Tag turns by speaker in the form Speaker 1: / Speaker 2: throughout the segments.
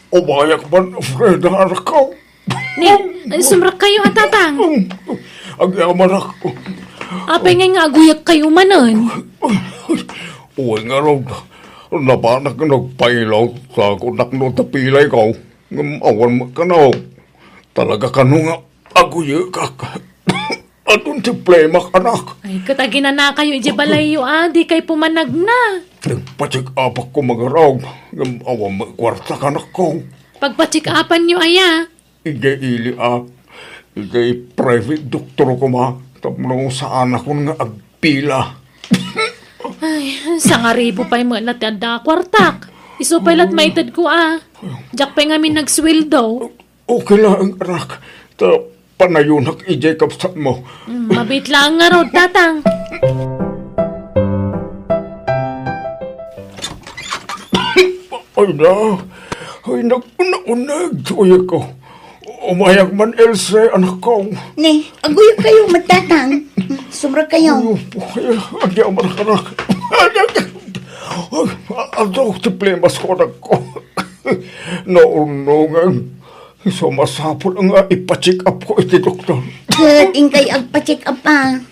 Speaker 1: Umayak man, Fred, anak ko.
Speaker 2: Ni, sumrak kayo at tatang.
Speaker 1: Ang yaman ako.
Speaker 2: Apay nga aguyag kayo manon.
Speaker 1: Uy nga raw, nabanak na nagpailaw sa kunak no tapilay ko. Awan mo ka na. Talaga ka nung aguyag ka. Atong tiplemak, anak.
Speaker 2: Ay, katagina na kayo, ije balayo di kay pumanag na.
Speaker 1: Nagpatsik apak ko magaraw. Awan mo kwarta ka na ko.
Speaker 2: Pagpatsikapan nyo, aya.
Speaker 1: Ige ili ige private doktor ko ma. Tapno saan ako nga agpila.
Speaker 2: Ay, sa nga ribo pa'y mga natanda kwartak. Iso pa'y maitad ko Diyak pa'y ngamin nagsweldo.
Speaker 1: Okay lang, anak. Panayunak ije kapsat mo.
Speaker 2: Mabit lang nga raw, tatang.
Speaker 1: Ay na. Ay, nagpunag. Uy ko. Umayag man, Else, anak ko.
Speaker 3: Ne, aguyo kayo, magtatang. Sumra kayo.
Speaker 1: Ay, agyaw man, anak. Ano, tiplemas ko, anak ko. Naunungan. Sumasapol nga ipacheck up ko iti doktor.
Speaker 3: Kat, ingkay agpa-check up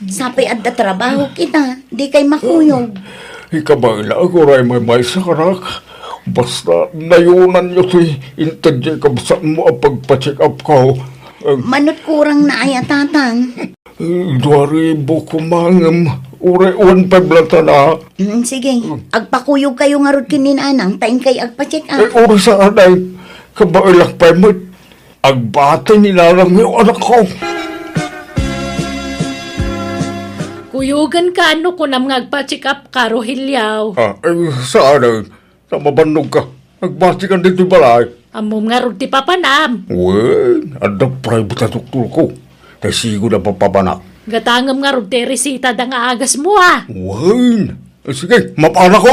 Speaker 3: Sapay adda trabaho kita. Di kay makuyog.
Speaker 1: Ikabayla ako ray may sa kanak. Basta nayunan nyo si intadya kabsat mo ang pagpa-check up ko.
Speaker 3: Manot kurang na aya, tatang.
Speaker 1: 2,000 kumangam. Ure-1 peblata na.
Speaker 3: Sige, agpakuyog kayo nga rod kininanang. Taing kay agpa-check up.
Speaker 1: Uri sa anay. Kabayla pa mo. Agbate nilalang yung anak ko.
Speaker 2: Kuyugan ka ko nam ngagpa-check up ka, Rogelio.
Speaker 1: Sa anay. Sa mabanog ka. Nagbati ka dito balay.
Speaker 2: Amom nga rod ti papanam.
Speaker 1: Well, ada private na doktor ko. Kaya sigo na papapanak.
Speaker 2: Gatangam nga rod ti resita da nga agas mo
Speaker 1: Well, sige, mapana ko.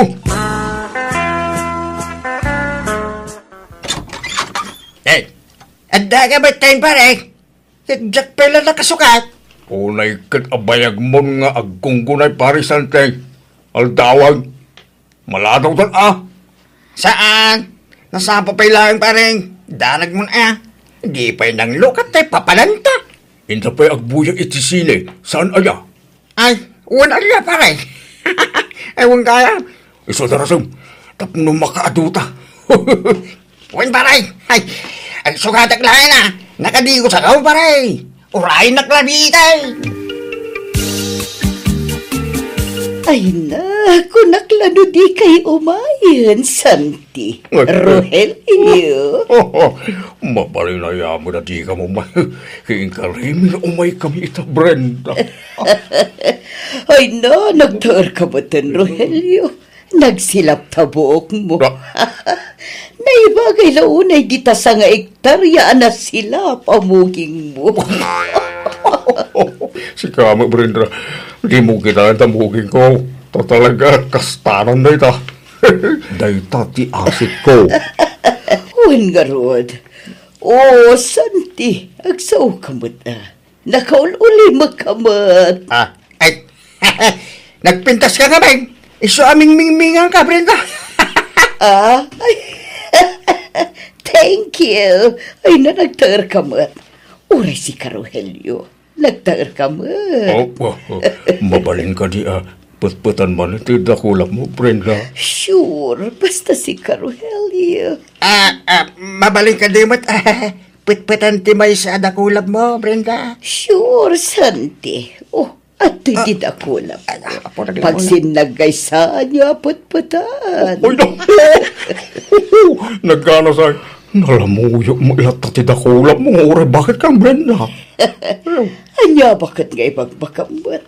Speaker 4: Anda ka ba tayo pare? Jack pala nakasukat.
Speaker 1: Unay kat abayag mo nga agkunggunay parisante. Aldawag. Maladaw tan
Speaker 4: Saan? Nasapa pa ilang pareng. Danag mo na Hindi pa nang lukat tayo papalanta.
Speaker 1: Inta pa'y agbuyag itisine. Saan aya?
Speaker 4: Ay, wala na pare. Ewan kaya.
Speaker 1: Iso darasong. Tapno makaaduta.
Speaker 4: Wan pare. Ay, ang sukatak lahat na. Nakadigo sa kaw pare. Urahin na klabitay.
Speaker 3: Ay na, kunaklano di kay umayan, Santi. Rogelio.
Speaker 1: Mapalinaya mo na di ka mo Kiingkarimin umay kami ita, Brenda.
Speaker 3: Ay na, nagtaar ka ba tan, Rogelio? Nagsilap tabuok mo. Naibagay na unay dita sa nga ektarya na sila pamuging mo.
Speaker 1: Si kama, Brenda. Di mo kita tamugin ko. Talaga, kastanan na ita. Dayta ti asit ko.
Speaker 3: Huwag nga, Rod. Oh, Santi, agsaw kamot na. Nakaululi magkamot.
Speaker 4: Ay, nagpintas ka nga ba? Iso aming mingmingan ka, Brenda.
Speaker 3: Ay, thank you. Ay na, nagtaar kamot. Uray si Rogelio. Nagtaar kamot.
Speaker 1: Mabalin ka di putputan man iti dakulap mo, Brenda.
Speaker 3: Sure, basta si Rogelio.
Speaker 4: Mabalik ka dimot. Putputan ti may sa dakulap mo, Brenda.
Speaker 3: Sure, Santi. Oh, at di dakulap. Pag sinagay sa niya, putputan.
Speaker 1: Ay, no. Nagkana sa nalamuyo mo ilata ti dakulap mo. Ure, bakit kang Brenda?
Speaker 3: Anya, bakit nga ipagbakambot?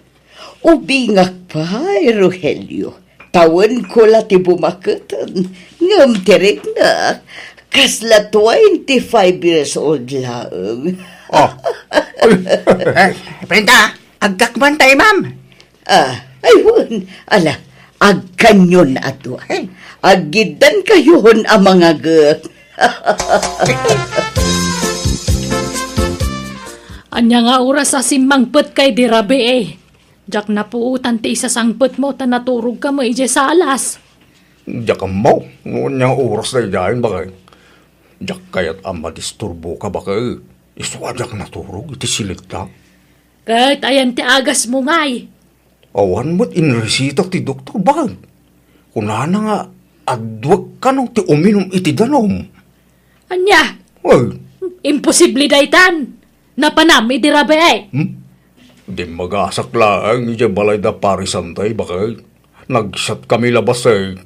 Speaker 3: Ubingak pa, Rogelio. Tawan ko lati bumakatan. Ngam tirik na. Kasla 25 years old lang.
Speaker 4: Brenda, agkakman tayo, ma'am.
Speaker 3: Ayun. Ala, agkanyon ato. Agidan kayon ang mga gak.
Speaker 2: Anya nga oras sa simangpet kay dirabe Jak na puutan ti isa sangpet mo ta naturog ka mo ije sa alas.
Speaker 1: Diyak mo. Noon niyang oras na idahin ba kayo? Jak kayat ama disturbo ka ba kayo? Iswadyak naturog, iti silita.
Speaker 2: Kahit ayan ti agas mo ngay.
Speaker 1: Awan mo't inresita ti doktor ba? Kunana nga, adwag ka nung ti uminom iti danom.
Speaker 2: Anya,
Speaker 1: Ay,
Speaker 2: imposible daytan. Napanami di rabe ay.
Speaker 1: di magasak lang, iti balay da parisantay ba kayo? Nagsyat kami labas eh.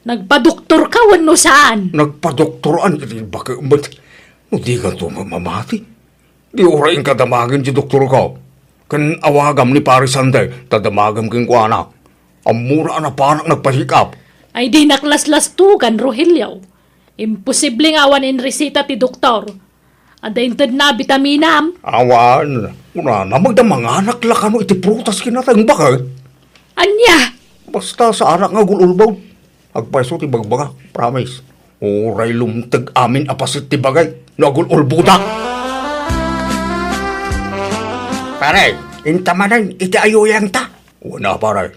Speaker 2: Nagpadoktor ka wano saan?
Speaker 1: Nagpadoktoran, iti ba kayo? No, di ka to mamamati. Di orain ka damagin ti doktor ka. Kan awagam ni parisantay, tadamagam king kuana. Amura na panak nagpasikap.
Speaker 2: Ay di naklaslas-tugan, Rogelio. Imposible nga awan in resita ti doktor. Adaintad na bitaminam.
Speaker 1: Awan, una na magdamanganak lakano iti prutas kinatang bakit?
Speaker 2: Anya,
Speaker 1: Basta sa anak nga gululbaw. Agpaiso ti bagbaga, promise. Oray lumtag amin apasit ti bagay. Nagululbuda.
Speaker 4: Pare, intamanan, iti ayuyang ta.
Speaker 1: Una pare.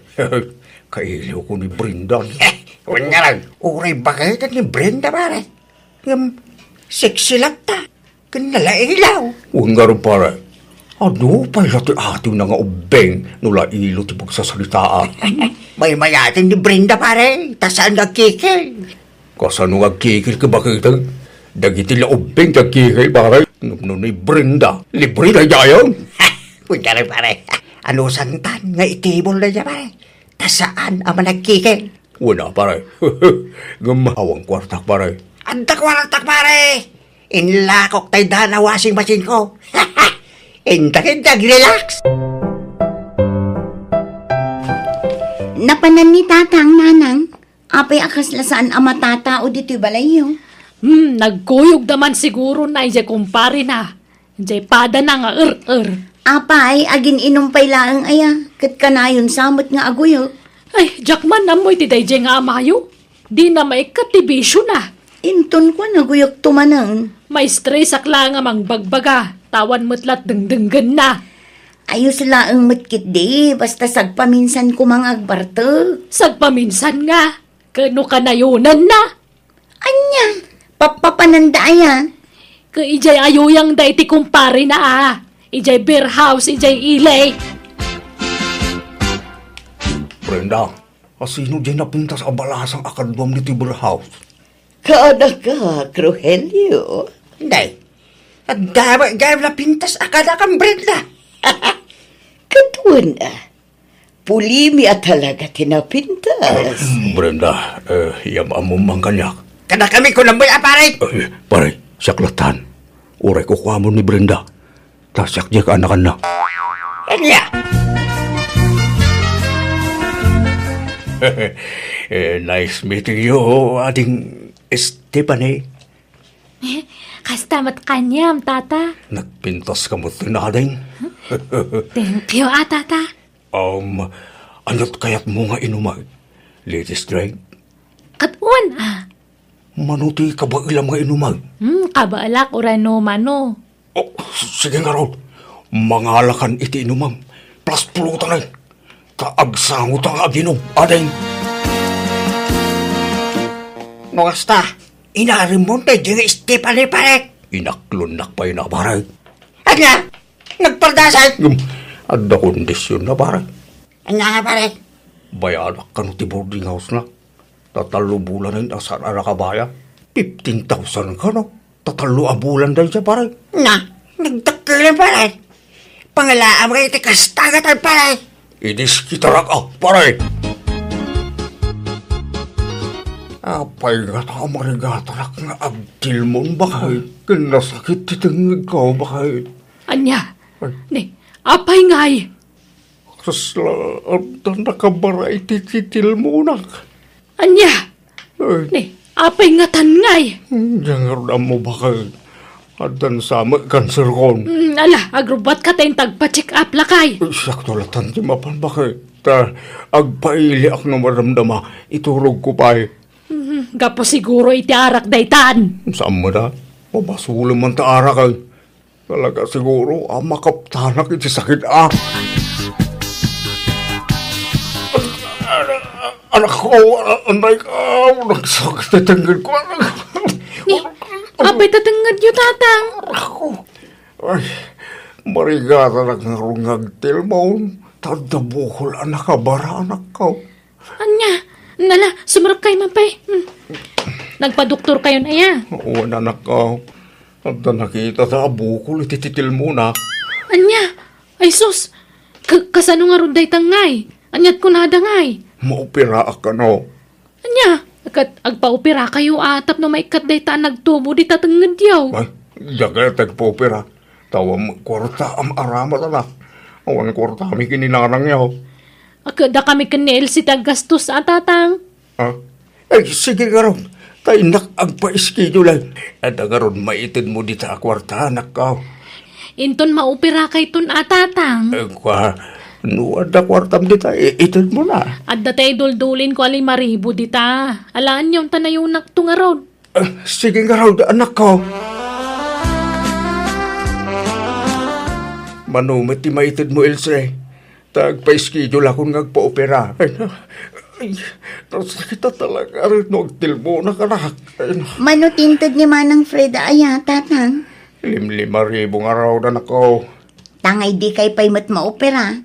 Speaker 1: Kailiw ko ni Brenda.
Speaker 4: Huwag nga lang, uray bakit ni Brenda, pare. Sexy lang ta. Kanalailaw.
Speaker 1: Huwag nga rin pare. Ano pa ti ating na nga ubeng nula ilo ti pagsasalitaan.
Speaker 4: May mayating ni Brenda, pare. Tasaan nagkikil.
Speaker 1: Kasano nga kikil ka bakit? Dagiti la ubeng kikil pare. Nung ni Brenda. Libre na jayon.
Speaker 4: Huwag nga rin, pare. Ano santan nga itibol na niya, pare. Tasaan ang nagkikil.
Speaker 1: Wala pare. Gamawang kwartak pare.
Speaker 4: Antak warantak, pare. Inlakok tayo na washing machine ko. Intak, relax.
Speaker 3: Napanan ni tatang nanang. Apay akas lasaan ama tata o dito'y balayo.
Speaker 2: nagkuyog naman siguro na ije kumpare na. Ije pada na nga
Speaker 3: Apay, agin inumpay laang aya. Kat kanayon samot nga aguyo.
Speaker 2: Ay, Jackman namoy ti dayje nga amayo. Di na may katibisyo na.
Speaker 3: Inton ko naguyok tumanang.
Speaker 2: May stress akla nga mangbagbaga. Tawan mo't dengdenggan na.
Speaker 3: Ayos laang matkit di. Basta sagpaminsan ko mga agbarto.
Speaker 2: Sagpaminsan nga. Kano kanayunan na.
Speaker 3: Anya, papapanandaya.
Speaker 2: Ka ijay ayuyang day ti kumpare na Ijay beer house, ijay ilay.
Speaker 1: Brenda, asino dyan napinta sa abalasang akadwam ni Tibur House?
Speaker 3: Kada ka, Rogelio.
Speaker 4: Hindi. At dapat na pintas akada kang Brenda.
Speaker 3: Katuan pulimi at talaga tinapintas.
Speaker 1: Brenda, yamam mo mang kanyak.
Speaker 4: Kada kami ko namoy, pare.
Speaker 1: Pare, saklatan. Uray ko kuha mo ni Brenda. Tasyak diya ka anak na.
Speaker 4: Anya.
Speaker 1: Nice meeting you, ading Stephanie.
Speaker 2: Kastamat kanyam, tata.
Speaker 1: Nagpintas ka mo tinading.
Speaker 2: Thank you, tata.
Speaker 1: Anot kayat mo nga inumag? Ladies drink?
Speaker 2: Katuan,
Speaker 1: Manuti ka ba ilang nga inumag?
Speaker 2: Kabaalak urano mano.
Speaker 1: Oh, sige nga raw. Mangalakan iti inumang. Plus pulutan ay. Kaagsangot ang aginom. Adeng.
Speaker 4: Nukasta, inarimonte di Stephanie, pare.
Speaker 1: Inaklunak pa yun na paray.
Speaker 4: Anya, nagpardasay.
Speaker 1: Adda kondisyon na paray.
Speaker 4: Anya nga, pare.
Speaker 1: Bayanak ka no ti boarding house na. Tatalo bulan na asan ara kabaya. 15,000 ka no. Tatalo bulan din siya paray.
Speaker 4: Na, nagtakilan, pare. Pangalaan mo kayo iti kastagatan, pare.
Speaker 1: Inis kitarak paray. Apay nga ta marigatarak nga abdil mo bakay. Kinasakit titangig ka bakay.
Speaker 2: Anya, ni, apay ngay.
Speaker 1: Kasla, ang nakabara itititil mo nak.
Speaker 2: Anya, ni, apay nga tangay.
Speaker 1: Jangar mo bakay. Adan sama cancer kon.
Speaker 2: Ala, agrubat ka tayong tagpa-check up lakay.
Speaker 1: Sakto latan ti mapan bakay. Ta, agpaili ak na maramdama. Iturog ko pa
Speaker 2: Gapo siguro iti arak daytan.
Speaker 1: Saan mo na? Mabasulo man ta arak ay. Talaga siguro, makaptanak iti sakit Anak ko, anay ka, nagsakit na tanggol ko.
Speaker 2: Apay tatangad nyo, tatang.
Speaker 1: Ako. Ay, marigata na nga rungag tilmaon. Tanda bukol anak ka, bara anak ka.
Speaker 2: Anya, nala, sumarakay man pa'y. Nagpa-doktor kayo na ya.
Speaker 1: Oo, anak ka. Tanda nakita sa bukol, itititil mo na.
Speaker 2: Anya, ay sus, kasano nga ron day tangay? Anyat ko na dangay.
Speaker 1: Maupira ka no.
Speaker 2: Anya, agpa-opera kayo atap na maikat day ta nagtubo di tatangad yaw.
Speaker 1: Ay, jaga tagpupira. Tawam kwarta am aramat anak. Awan kwarta kami kininanang yaw.
Speaker 2: Agada kami kanil si tagastos tatang.
Speaker 1: Ha? Ay, sige ka ron. Tayo agpa-schedule. At agaron maitid mo dito sa kwarta, anak ka.
Speaker 2: Inton maopera kay ton tatang.
Speaker 1: Ay, nuwad na kwartam dito, itid mo na.
Speaker 2: At datay duldulin ko 5,000 dita. Alaan yung tanayunak to nga ron.
Speaker 1: Sige nga ron, anak ko. Manumit ti maitid mo, Ilse. Tagpa-schedule akong nagpa-opera. Ay, nasakita talaga rin nagtil mo na kanak.
Speaker 5: Manutintod ni Manang Freda aya, tatang.
Speaker 1: 5,000 nga raw na nako.
Speaker 5: Tangay di kay pay mat maopera.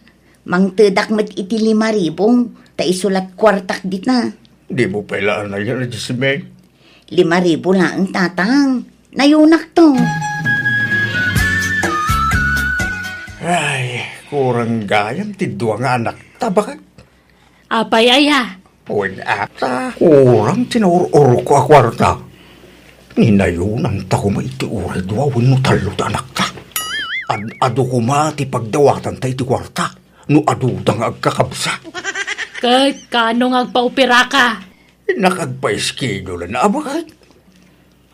Speaker 5: Mang tedak mat iti 5,000. Ta isulat kwartak dit na.
Speaker 1: Di mo pailaan na yan, Jisime.
Speaker 5: 5,000 lang, tatang. Nayunak to.
Speaker 1: Ay, kurang gayam ti dua nga anak. Tabakit.
Speaker 2: Apay aya.
Speaker 1: Uwin ata. Kurang tinurur ko a kwarta. Ninayunan ta ko maiti uray dua win no talo ta anak ta. Ado ko ti pagdawatan ta iti kwarta. No ado dang agkakabsa.
Speaker 2: Kahit kano nga agpa-opera ka.
Speaker 1: Nakagpa-schedule na abakit.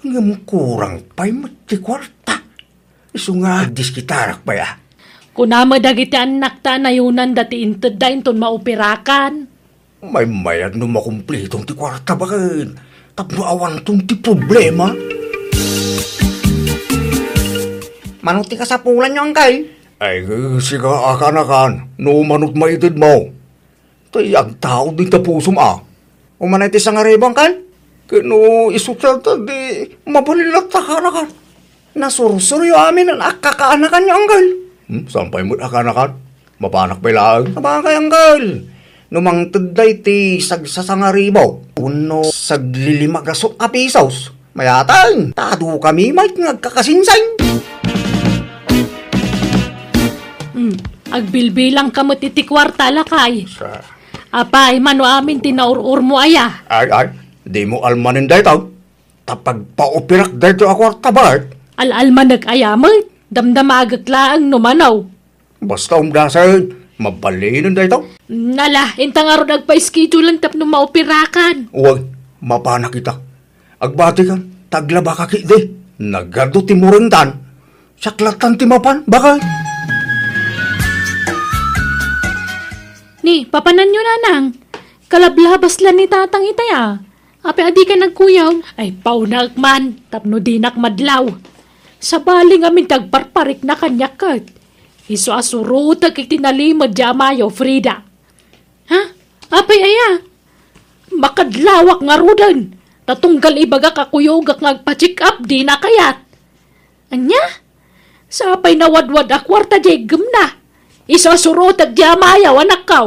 Speaker 1: Ngam kurang pa'y mati kwarta. Iso nga diskitarak pa ya.
Speaker 2: Kunama dagiti anak ta nayunan dati inted da inton maoperakan.
Speaker 1: May mayad no makumplitong ti kwarta bakit. Tapno awan tong ti problema.
Speaker 4: Manuti ka sa pulan nyo, Uncle.
Speaker 1: Ay, siga akan-akan. No manot maitid mo. Tayag tao din ta puso ma.
Speaker 4: Umanay ti sa nga ribo, Uncle.
Speaker 1: Kano isutsata di mabalilat akan-akan.
Speaker 4: Nasurusuryo amin ang akakaanakan nyo, Uncle.
Speaker 1: Sampay mo't akan-akan. Mapanak pa ilaan.
Speaker 4: Sabagay, Uncle. Numang tuday ti sagsasangaribo. Uno saglilimagasok ka pisos. Mayatang, tado kami may ngagkakasinsay.
Speaker 2: Agbilbilang kamot iti kwarta lakay.
Speaker 1: Sa...
Speaker 2: Apay, mano amin tinaurur mo aya.
Speaker 1: Ay, di mo almanin dito. Tapag paupirak dito ako tabat.
Speaker 2: Al-alman nag-ayamay. Damdamagak laang numanaw.
Speaker 1: Basta umdasan, mabalinin dito.
Speaker 2: Nala, intang araw nagpa-schedule lang tapno maoperakan.
Speaker 1: Huwag, mapana kita. Agbati ka, taglaba ka kiti. Nagado ti murintan. Saklatan ti mapan, bakal?
Speaker 2: Ni, papanan nyo nanang. Kalablabas lang ni tatang itaya. Ape adi ka nagkuyaw. Ay, paunak man. Tapno dinak madlaw. Sa baling amin tagparparik na kanyakat. Iso asurutag ikitinalimad jamayo, Frida. Ha? Apay aya. Makadlawak nga rudan. Tatunggal ibaga kakuyogak ngagpa-check up di na kayat. Anya? Sa apay nawadwad akwarta jegem na. Iso asurutag jamayo, anak kaw.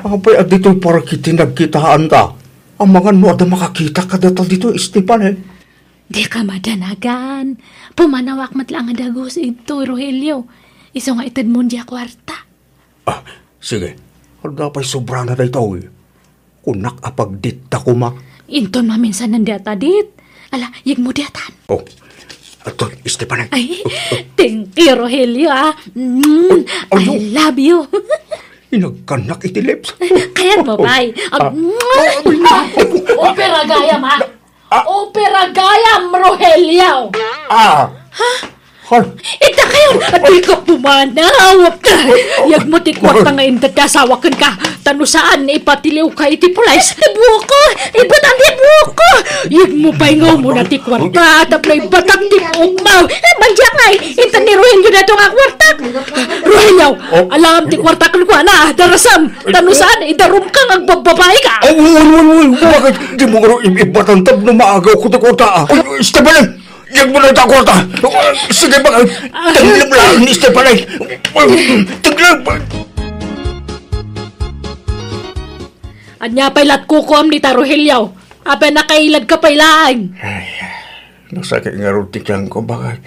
Speaker 1: Apay at dito'y para kiti nagkitaan ta. Ang mga nuwada makakita ka dito dito, Esteban eh.
Speaker 2: Di ka madanagan. Pumanawak matlang ang dagos ito, Rogelio. Iso nga itad mo diya kwarta.
Speaker 1: Ah, sige. Handa pa'y sobra na dito eh. Kunak apagdita ko ma.
Speaker 2: Inton maminsan ng diatadit. Ala, yag mo diatan.
Speaker 1: Oh, ato, Esteban eh.
Speaker 2: Ay, thank you, Rogelio, ah.
Speaker 1: Ano?
Speaker 2: I love you.
Speaker 1: Inagkanak iti lips.
Speaker 2: Kayat mo, bay. Opera gayam, ha? Opera gayam, Rogelio.
Speaker 1: Ah!
Speaker 2: Ha?
Speaker 4: Han,
Speaker 2: Ita kayo! Adi ka pumanawap ka! Yag mo ti kwarta nga indadasawakan ka! Tano saan ipatiliw ka iti pulays? Ibuo ko! Ibatang ibuo ko! Yag mo paingaw mo na ti kwarta! Tapos ibatang ti pugmaw! Mandiyak nga! Intan ni Rogelio na ito nga kwarta! Rogelio! Alam ti kwarta kan kwa na! Darasam! Tano saan idarum ka nga bababae ka!
Speaker 1: Bakit di mo nga ibatantab na maagaw ko ta kwarta? Esteban, yan mo na ta kwarta. Sige ba, taglab lang ni Esteban. Taglab.
Speaker 2: Anya pa'y latkukom ni Rogelio. Ape nakailad ka pa'y laang.
Speaker 1: Nasakit nga ruti kyan ko, bakit?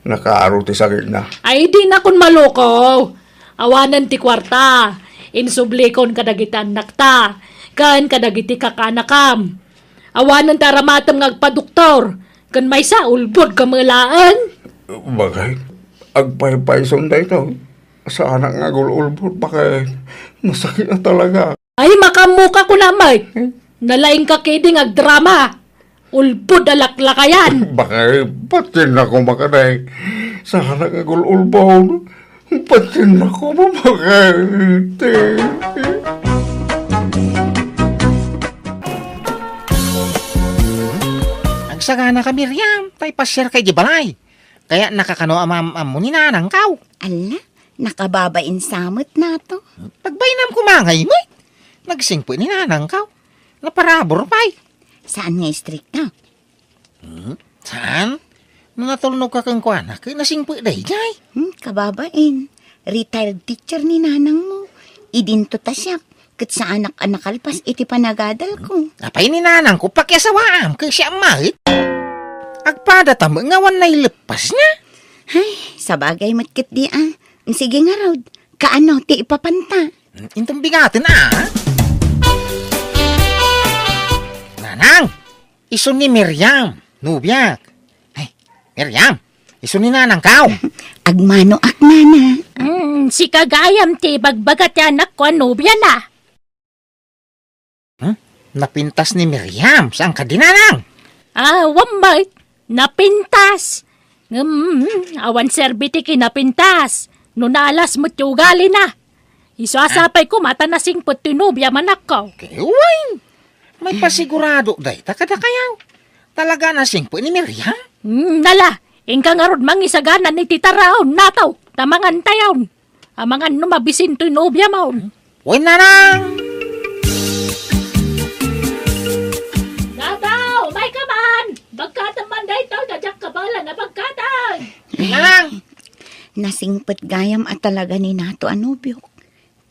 Speaker 1: Nakaaruti sakit na.
Speaker 2: Ay di na kun maloko. Awanan ti kwarta. Insublikon kadagitan nakta. Kan kadagiti kakanakam. Awanan taramatam ngagpaduktor. Kan may sa ulbod kamalaan.
Speaker 1: Bakit? Agpay-pay sunday to. Sa anak nga gululbot, bakit? Masakit na talaga.
Speaker 2: Ay makamuka ko namay. Nalaing ka kiding agdrama. Ulbod alaklakayan.
Speaker 1: Bakit? Patin ako makaday. Sa anak nga gululbot. Patin ako bakit?
Speaker 6: Agsagana ka, Miriam. Tay pasyar kay di balay. Kaya nakakano amam mo ni nanang kaw.
Speaker 5: Ala, nakababain samot na to.
Speaker 6: Pagbainam kumangay mo, nagsingpo ni nanang kaw. Naparabor pa'y.
Speaker 5: Saan nga strict na?
Speaker 6: Saan? Nung natulnog ka kang kuwanak, nasingpo day jay.
Speaker 5: Kababain. Retired teacher ni nanang mo. Idinto ta siya. Kat sa anak-anak kalpas, iti panagadal ko.
Speaker 6: Apay ni nanang ko pakyasawaam kay siya mahit. Agpada tamo nga wanay lepas niya.
Speaker 5: Ay, sabagay matkit di ah. Sige nga raw. Kaano, ti ipapanta.
Speaker 6: Intong bigatin Nanang, iso ni Miriam, nubiyak. Ay, Miriam, iso ni nanang kaw.
Speaker 5: Agmano aknana.
Speaker 2: Si kagayam ti bagbagat anak ko nobya na.
Speaker 6: Napintas ni Miriam, saan ka dinanang?
Speaker 2: Wambay. Napintas. Awan serbiti kinapintas. No nalas mo't ugali na. Isuasapay ko mata na singpot tinubya manak ko.
Speaker 6: Kewain, may pasigurado day, takadakayaw. Talaga na singpo ni Miriam?
Speaker 2: Nala, ingka nga rod mangisaganan ni titaraon nataw. Tamangan tayaw. Amangan numabisin tinubya maun.
Speaker 6: Uy, nanang!
Speaker 2: Nataw, may kaman! Bagkataman day to, dadyak kabala na bagkatan!
Speaker 6: Nanang!
Speaker 5: Nasingpot gayam at talaga ni nato anubyo.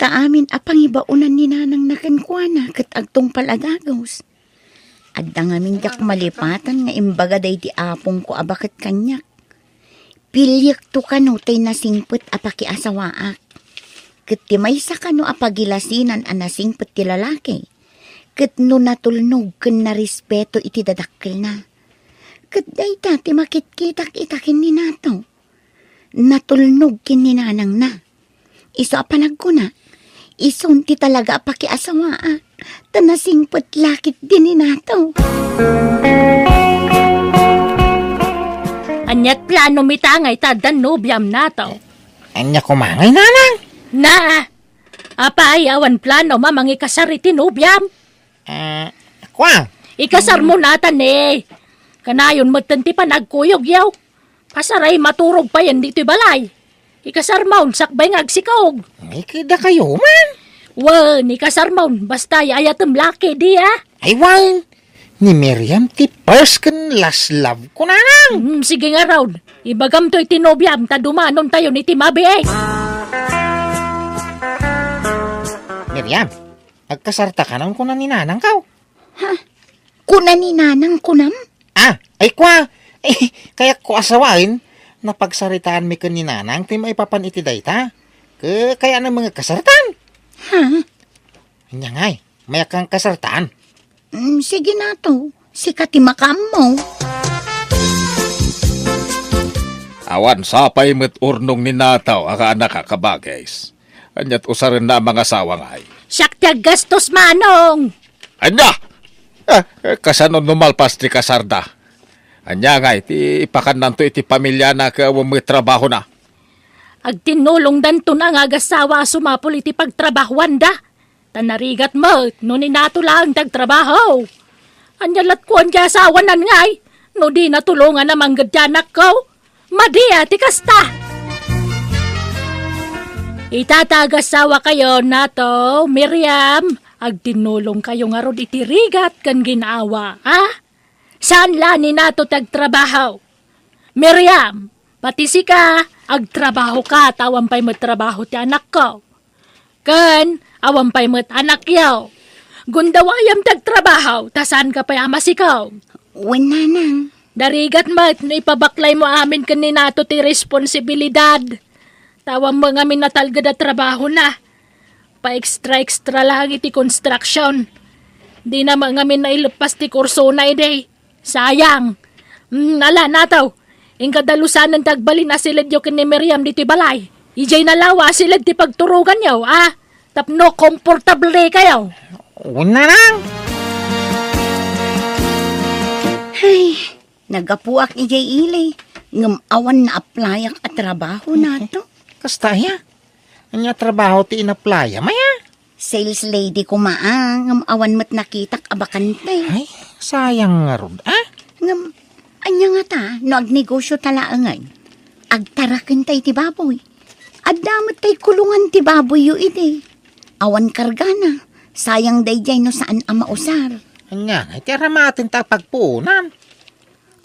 Speaker 5: Taamin apang ibaunan ni nanang nakankwana kat agtong palagagos. Adda nga mindak malipatan nga imbaga day di apong ko abakat kanyak. Pilyak to kano tay nasingpot apaki asawaak. Kat ti may sa kano apagilasinan ang nasingpot ti lalaki. Kat no natulnog kan na respeto iti dadakkel na. Kat day dati makitkitak-itakin ni nato. Natulnog kin ni nanang na. Iso apanag ko na. Ison ti talaga pakiasawaan. Tanasingpot lakit din ni nato.
Speaker 2: Anyat plano mitangay tadan nobyam nato.
Speaker 6: Anya kumangay, nanang?
Speaker 2: Na, apay awan plano mamangi kasariti nobyam.
Speaker 6: Kwa?
Speaker 2: Ikasar mo natan eh. Kanayon magtanti pa nagkuyog yaw. Kasaray maturog pa yan dito'y balay. Ikasar maun sakbay ngagsikog.
Speaker 6: May kida kayo man.
Speaker 2: Wan, ikasar maun basta ayatem laki di ah.
Speaker 6: Ay, wan. Ni Miriam ti first kan last love ko, nanang.
Speaker 2: Sige nga raw. Ibagam to'y tinobyam ta dumanon tayo ni Timabi eh.
Speaker 6: Miriam, agkasarta ka nang kunan ni nanang kaw.
Speaker 5: Kuna ni nanang kunam?
Speaker 6: Ay kwa. Kaya ko asawain, napagsaritaan mi kan ni nanang, ti maipapan iti dayta. Kaya na mga kasartan. Anya ngay, may kang kasartaan.
Speaker 5: Sige na to. Sikat imakam mo.
Speaker 7: Awan sapay met urnong ni nataw aka anak kakabagays. Anyat usarin na mga sawang ay.
Speaker 2: Siyak gastos manong.
Speaker 7: Anya! Kasanon numalpas ti kasarda. Anya nga iti ipakan to iti pamilya na kawang may trabaho na.
Speaker 2: Agtinulong danto na nga agasawa sumapol iti pagtrabahuan da. Tanarigat mo, no ni nato lang tagtrabaho. Anyalat ko ang asawanan ngay, no di natulungan namang gadyanak ko. Madiya ti kasta. Itatagasawa kayo nato, Miriam. Agtinulong kayo nga rod iti rigat kan ginawa, ha? Saan lani nato tagtrabaho? Miriam, pati si ka, agtrabaho ka, tawampay mo't trabaho ti anak ko. Kan, awampay mo't anak yaw. Gundawayam tagtrabaho, tasan ka pa'y amasikaw.
Speaker 5: Wala nang.
Speaker 2: Darigat mo't, no ipabaklay mo amin kaninato ti responsibilidad. Tawang mga minatalgad at trabaho na. Pa-extra lang iti construction. Di na mga minailupas ti kurso na ide. Sayang. Ala nataw. Ingkadalusan ng tagbalin na silid yo kin ni Miriam diti balay. Ijay nalawa silid ti pagturugan yaw, ah. Tapno komportable kayo.
Speaker 6: Una lang.
Speaker 5: Ay, nagapuak ijay ilay. Ngamawan na aplayak at trabaho na to.
Speaker 6: Kastaya. Anya trabaho ti inaplaya, maya.
Speaker 5: Sales lady ko maang, ngamawan mo't nakitak abakante.
Speaker 6: Ay, sayang nga rod, ah?
Speaker 5: Anya nga ta, no agnegosyo talaangan. Agtarakin tay ti baboy. Adamot tay kulungan ti baboy yu ide. Awan kargana. Sayang dayjay no saan ang mausar.
Speaker 6: Anya nga, iti aramatin ta pagpuunan.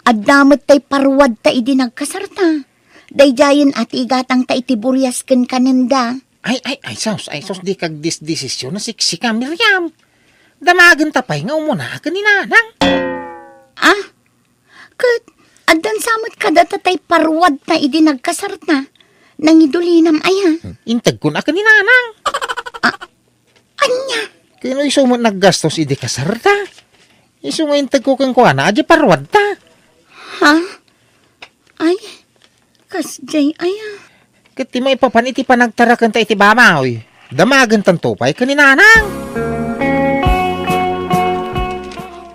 Speaker 5: Adamot tay parwad ta idi nagkasarta. Dayjayin at igatang ta iti buryas ken kanenda.
Speaker 6: Ay, sos, di kag desisyon na siksika, Miriam. Damagan tapay nga umuna ka ni nanang.
Speaker 5: Ah? Kat, adan samot kada tatay parwad na idi nagkasarta. Nangidulinam aya.
Speaker 6: Intag ko na ka ni nanang.
Speaker 5: Anya?
Speaker 6: Kaya iso mo naggastos idi kasarta. Iso mo intag ko kang kuha na, adya parwad ta.
Speaker 5: Ha? Ay, kasjay aya.
Speaker 6: Kati mo ipapaniti pa nagtarakan ta iti bamaw. Damagan tanto pa'y kaninanang.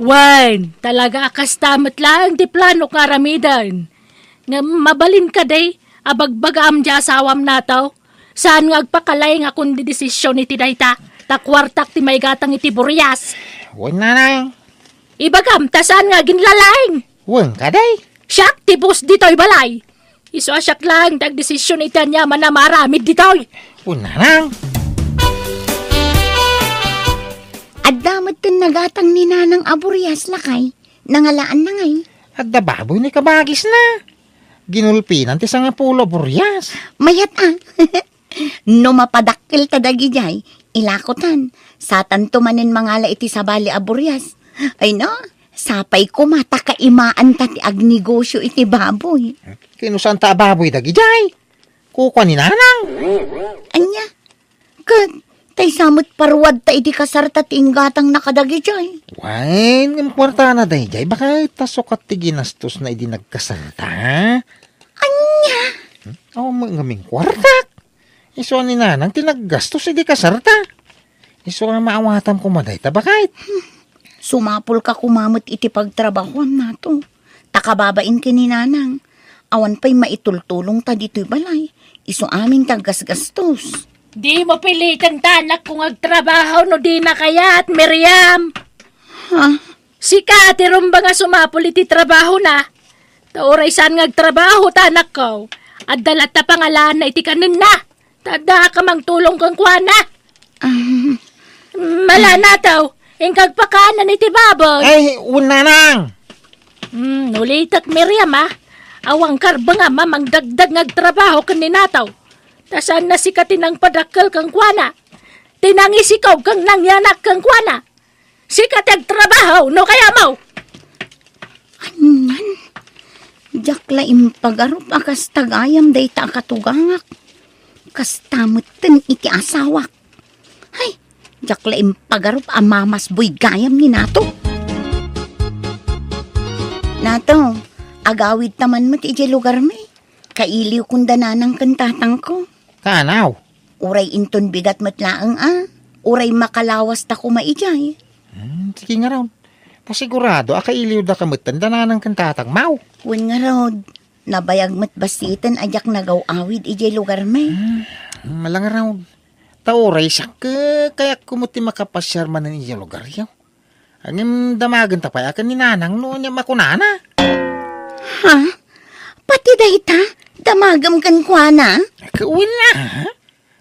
Speaker 2: Wan, talaga akastamot lang di plano karamidan. Nga mabalin ka day, abagbagam di asawam nataw. Saan nga agpakalay nga kundi desisyon iti dayta, takwartak ti may gatang iti buryas.
Speaker 6: Wan nanang.
Speaker 2: Ibagam, tasaan nga ginlalaing.
Speaker 6: Wan ka day.
Speaker 2: Siyak, tibos dito'y balay. Iso asyak lang, tagdesisyon iti niya manamaramid dito'y.
Speaker 6: Wan nanang.
Speaker 5: Adamot tin nagatang ni nanang aburyas lakay. Nangalaan na ngay.
Speaker 6: At dababoy ni kabagis na. Ginulpinan ti nga pulo buryas.
Speaker 5: Mayat no mapadakil tadagi jay, ilakotan. Satan tumanin mangala iti sabali aburyas. Ay no, sapay ko mata kaimaan ta ti agnegosyo iti baboy.
Speaker 6: Kinusan ta baboy dagi jay. Kukwa ni nanang.
Speaker 5: Anya, kat, tay samot parwad ta iti kasarta ti inggatang nakadagi jay.
Speaker 6: Wain, ang kwarta na day jay. Baka tasukat ti ginastos na idi nagkasarta.
Speaker 5: Anya?
Speaker 6: Oo, ngaming kwartak. Iso ni nanang tinaggastos idi kasarta. Iso nga maawatan ko maday tabakait.
Speaker 5: Sumapol ka kumamot iti pagtrabahuan nato. Takababain ki ni nanang. Awan pa'y maitultulong ta dito'y balay. Iso aming taggasgastos.
Speaker 2: Di mo pilitan tanak kung agtrabaho no di na kayat, Miriam.
Speaker 5: Ha?
Speaker 2: Sika, tirumba nga sumapol iti trabaho na. Tauray saan nga agtrabaho tanak ko. At dalat na pangalan na iti kanin na. Tada ka mang tulong kang kuwana. Mala na taw. Ingkag pakanan iti baboy.
Speaker 6: Ay, una nang.
Speaker 2: Nulitak Miriam ha. Awang karba nga mamang dagdag ngagtrabaho kaninataw. Tasan na sikatin ang padakkel kang kuwana. Tinangisikaw kang nangyanak kang kuwana. Sikat agtrabaho no kaya mo.
Speaker 5: Anan? Jakla impagarup akas tagayam day ta akatugangak. Kastamot ten iti asawak. Ay, jakla impagarup amamas boy gayam ni Nato. Nato, agawid taman mo ti iti lugar may. Kailiw kung dananang kantatang ko.
Speaker 6: Kanaw.
Speaker 5: Uray inton bigat matlaang Uray makalawas ta ko maijay.
Speaker 6: Sige nga raw. Pasigurado, akailiw da kamutan dananang kantatang mau.
Speaker 5: Wen nga rod, nabayag mat basitan ajak nagaw-awid ijay lugar me.
Speaker 6: Malang raw. Tauray siya kaya kumuti makapasyar man ng iyong lugar yaw. Ang damagan tapay akan ni nanang noon niya makunana.
Speaker 5: Ha? Pati dayta? Damagam kan kuana?
Speaker 6: Kauwin na.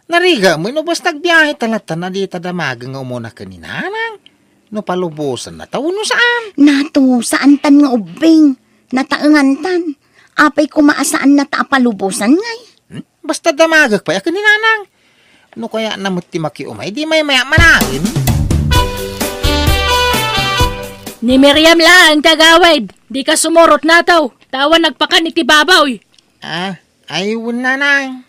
Speaker 6: Nariga mo, no basta nagbiyahe talatan na dita damagan nga umuna ka ni nanang. No palubusan na taon no saan.
Speaker 5: Nato, saan tan nga ubing? Nataangan tan. Apay kumaasaan na taapalubusan ngay.
Speaker 6: Basta damagag pa akan ni nanang. No kaya namuti makiumay, di may maya manangin.
Speaker 2: Ni Miriam lang, tagawid. Di ka sumurot na to. Tawan nagpakan iti babaw.
Speaker 6: Ayun nanang.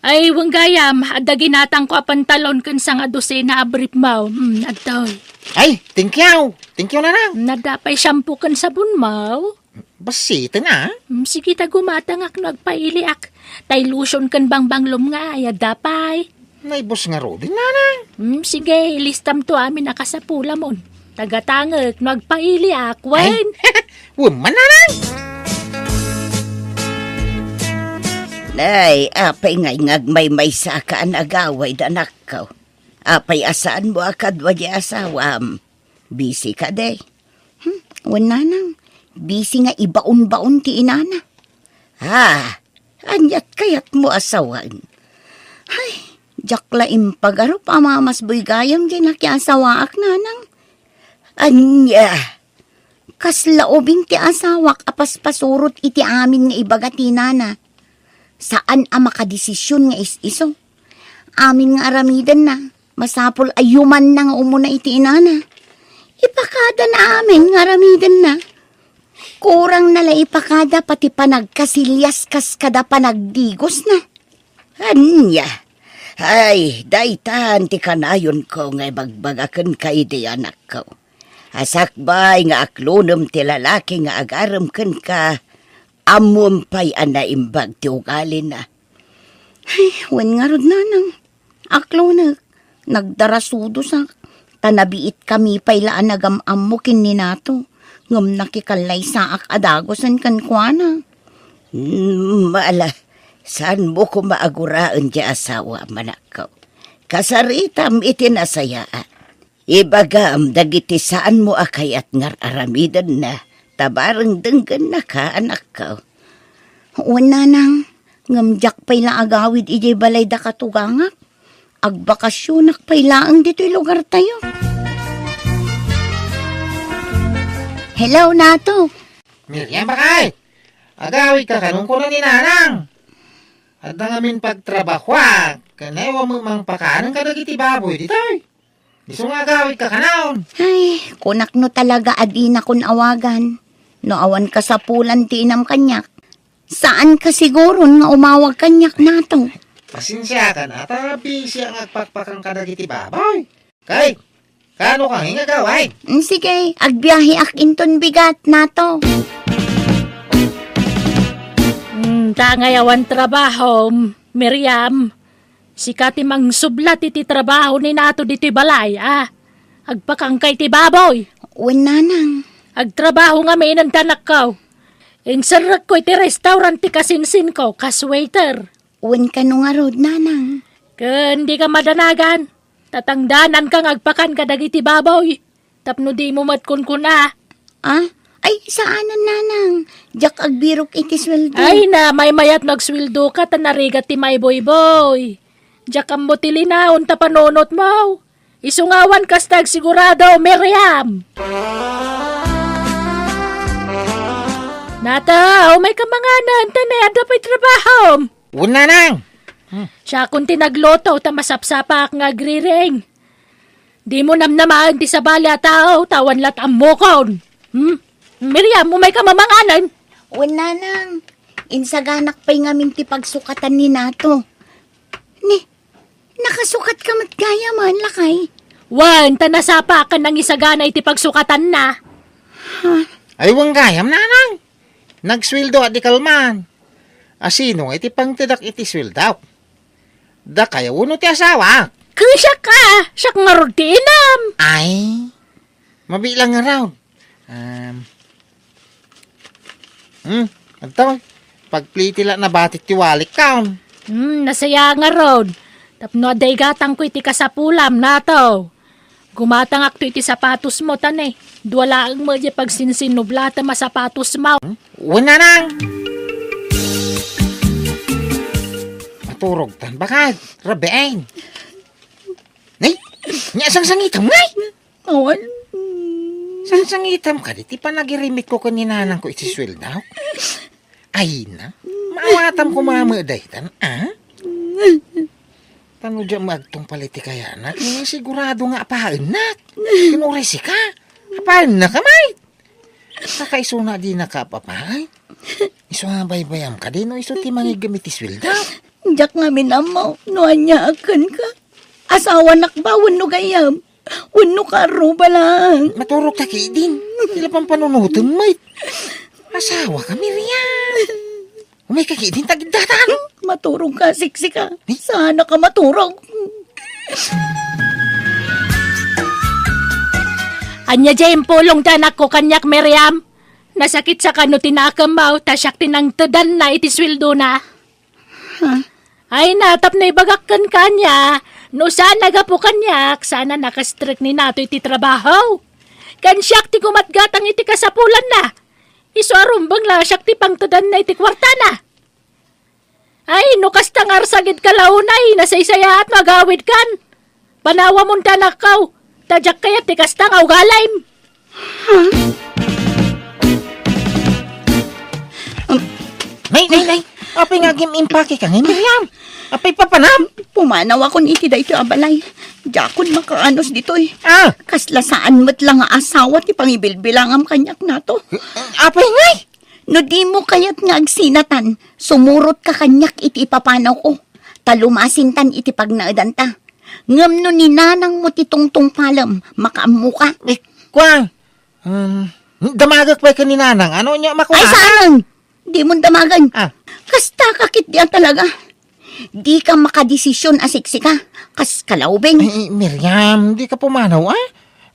Speaker 2: Ay, wang gayam, adagi natang ko apantalon kan sa nga dosena abrip mau. Adoy.
Speaker 6: Ay, thank you. Thank you nanang.
Speaker 2: Nadapay shampoo kan sabon mau.
Speaker 6: Basita na.
Speaker 2: Sige ta gumatangak nagpailiak. Tay lotion kan bangbanglom nga, ay adapay.
Speaker 6: Naibos nga ro din nanang.
Speaker 2: Sige, listam to amin nakasapula mon. Tagatangak, nagpailiak, wen.
Speaker 6: Woman nanang.
Speaker 3: Nay, apay ngay ngagmay-may sa kaan agaway danak ka. Apay asaan mo akadwa di asawam. Busy ka day.
Speaker 5: Wen nanang, busy nga ibaon-baon ti inana.
Speaker 3: Anyat kayat mo asawan.
Speaker 5: Ay, jakla impagaro pamamas boy gayam di nakiasawaak nanang.
Speaker 3: Anya,
Speaker 5: Kaslaobing ti asawak apas-pasurot iti amin nga ibaga ti nana. Saan ang makadesisyon nga is-iso? Amin nga aramidan na, masapol ayuman na nga umuna iti inana. Ipakada na amin nga aramidan na. Kurang nala ipakada pati panagkasilyas kas kada panagdigos na.
Speaker 3: anya. Ay, daytan ti kanayon ko nga bagbagaken kay di anak ko. Asakbay nga aklonem ti lalaki nga agarem ken ka. Amom pay ana imbag ti ugali na.
Speaker 5: Ay, wen nga rod nanang. Aklo na, nagdarasudo sa tanabiit kami pay laan nagamam mo kin ni nato. Ngam nakikalay sa adagosan kan kuana.
Speaker 3: Maala, saan mo ko maaguraan di asawa manak ko? Kasaritam itinasayaan. Ibagam dagiti saan mo akayat ngar aramidan na. Tabarang denggan na ka, anak ko.
Speaker 5: Uwan nanang, ngamjak pay la agawid ijay balay da katugangak. Agbakasyonak pay laang dito'y lugar tayo. Hello, Nato.
Speaker 6: Miriam bakay. Agawid ka kanong ko na ni nanang. At nangamin pagtrabaho, kanawa mo mang pakanan ka dagiti baboy ditoy. Iso nga agawid ka kanaon.
Speaker 5: Ay, kunak no talaga adi na kun awagan. No awan ka sa pulan ti inam kanyak. Saan ka siguro nga umawag kanyak nato?
Speaker 6: Pasensya ka na, busy ang agpakpakang ka dagiti baboy. Kay, kano kang ingagaway?
Speaker 5: Sige, agbiyahe ak inton bigat nato.
Speaker 2: Tangayawan trabaho, Miriam. Sikati mang sublat iti trabaho ni nato diti balay, Agpakangkay ti baboy.
Speaker 5: Uwan nanang.
Speaker 2: Agtrabaho nga may nantanak ko. Insarak ko iti restaurant ti kasinsin ko, kas waiter.
Speaker 5: Uwan ka nung arod nanang.
Speaker 2: Hindi ka madanagan. Tatangdanan kang agpakan ka dagiti baboy. Tapno di mo matkunkuna.
Speaker 5: Ay, saanan nanang? Jak agbirok iti sweldo.
Speaker 2: Ay na, may mayat nagswildo ka, tanarigat ti may boy-boy. Jak ang mo tilinaon tapanonot mo. Isungawan kastag sigurado, Miriam. Nataw, may kamanganan, tanay adapay trabaho.
Speaker 6: Una nang.
Speaker 2: Siya kung tinagloto, tamasapsapak nga agriring. Di mo namnamaan ti sa balya tao, tawan lat amokon. Miriam, may kamamanganan.
Speaker 5: Uwan nanang. Insaganak pa'y ngamin ti pagsukatan ni nato. Nakasukat ka matgaya man, lakay.
Speaker 2: Wan, tanasapa ka nang isagana iti pagsukatan na.
Speaker 6: Ay, wang gayam nanang. Nagswildo at di kalman. Asino iti pang tidak iti swildaw. Da kaya uno ti asawa.
Speaker 2: Kaya ka, siya nga rodinam.
Speaker 6: Ay, mabilang nga raw. Ito, pagpliti la na batit tiwalik ka.
Speaker 2: Nasaya nga ron. Tapno aday gatang ko iti kasapulam na to. Gumatang akto iti sapatos mo tane. Duwala ang mo di pagsinsinublata masapatos mo.
Speaker 6: Wala nang. Maturog tan bakit? Rabein. Nay, sangitam ngay.
Speaker 3: Awan.
Speaker 6: Sangitam ka, di pa nagirimit ko kaninanang ko itiswil daw. Ay na, maawatam ko mamaday tan, Tano dyan magtong paliti kaya na, sigurado nga apaan na. Kinuresi ka, apaan na kamay. Kakaiso na di nakapapay. Iso nga baybayam ka din, no iso ti mangigamit daw.
Speaker 3: Jak nga minamaw, noan niya akan ka. Asawa nakba, wano gayam. Wano karo ba lang.
Speaker 6: Maturok ta kay din, tila pang panunutom, mate. Asawa ka, Miriam. Umay kakidin tagidatan.
Speaker 3: Maturog ka, siksi ka. Sana ka maturog.
Speaker 2: Anya dyan pulong danak ko kanyak, Miriam. Nasakit sa kano tinakamaw, tasyak tinangtadan na itiswildo na. Ay natap na ibagakkan kanya. No sana ga po kanyak, sana nakastrict ni nato iti trabaho. Kansyak ti kumatgatang iti kasapulan na. Iso arumbang la siyak ti pangtadan na iti kwarta na. Ay, nukas tangar sagid kalaunay, nasaysaya at magawid kan. Panawa mong tanakaw, tadyak kaya ti kastangaw galaym.
Speaker 6: Nay, apay nga impake ka ngayon, Miriam. Apay papanam.
Speaker 3: Pumanaw akong iti da ito abalay. Jakon makaanos dito eh. Kasla saan mo't lang nga asawa ti pangibilbilangam kanyak na to.
Speaker 6: Apay ngay.
Speaker 3: No di mo kayat nga agsinatan, sumurot ka kanyak iti ipapanaw ko. Talumasin tan iti pagnaadan ta. Ngam no ninanang mo ti tungtong palam, makaamu ka.
Speaker 6: Kwang, damagak pa ka ninanang. Ano niya makuha?
Speaker 3: Ay saan? Di mo damagan. Kasta kakit diyan talaga. Di ka makadesisyon asiksi ka. Kas kalaubing.
Speaker 6: Ay, Miriam, di ka pumanaw,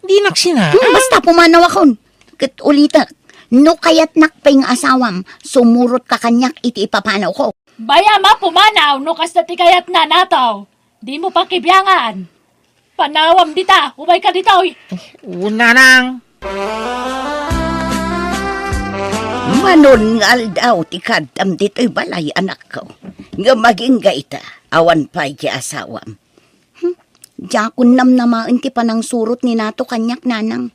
Speaker 6: Di naksina.
Speaker 3: Basta pumanaw akon. Kat ulita, no kayat nakpay nga asawam, sumurot ka kanyak iti ipapanaw ko.
Speaker 2: Baya ma pumanaw, no kasta ti kayat na nato. Di mo pa kibyangan. Panawam dita, ubay ka dito.
Speaker 6: Una nang.
Speaker 3: Manungal daw ti kadam dito'y balay anak ko. Nga maging gaita, awan pa iti asawam. Jakon namnamaan ti panang surot ni nato kanyak nanang.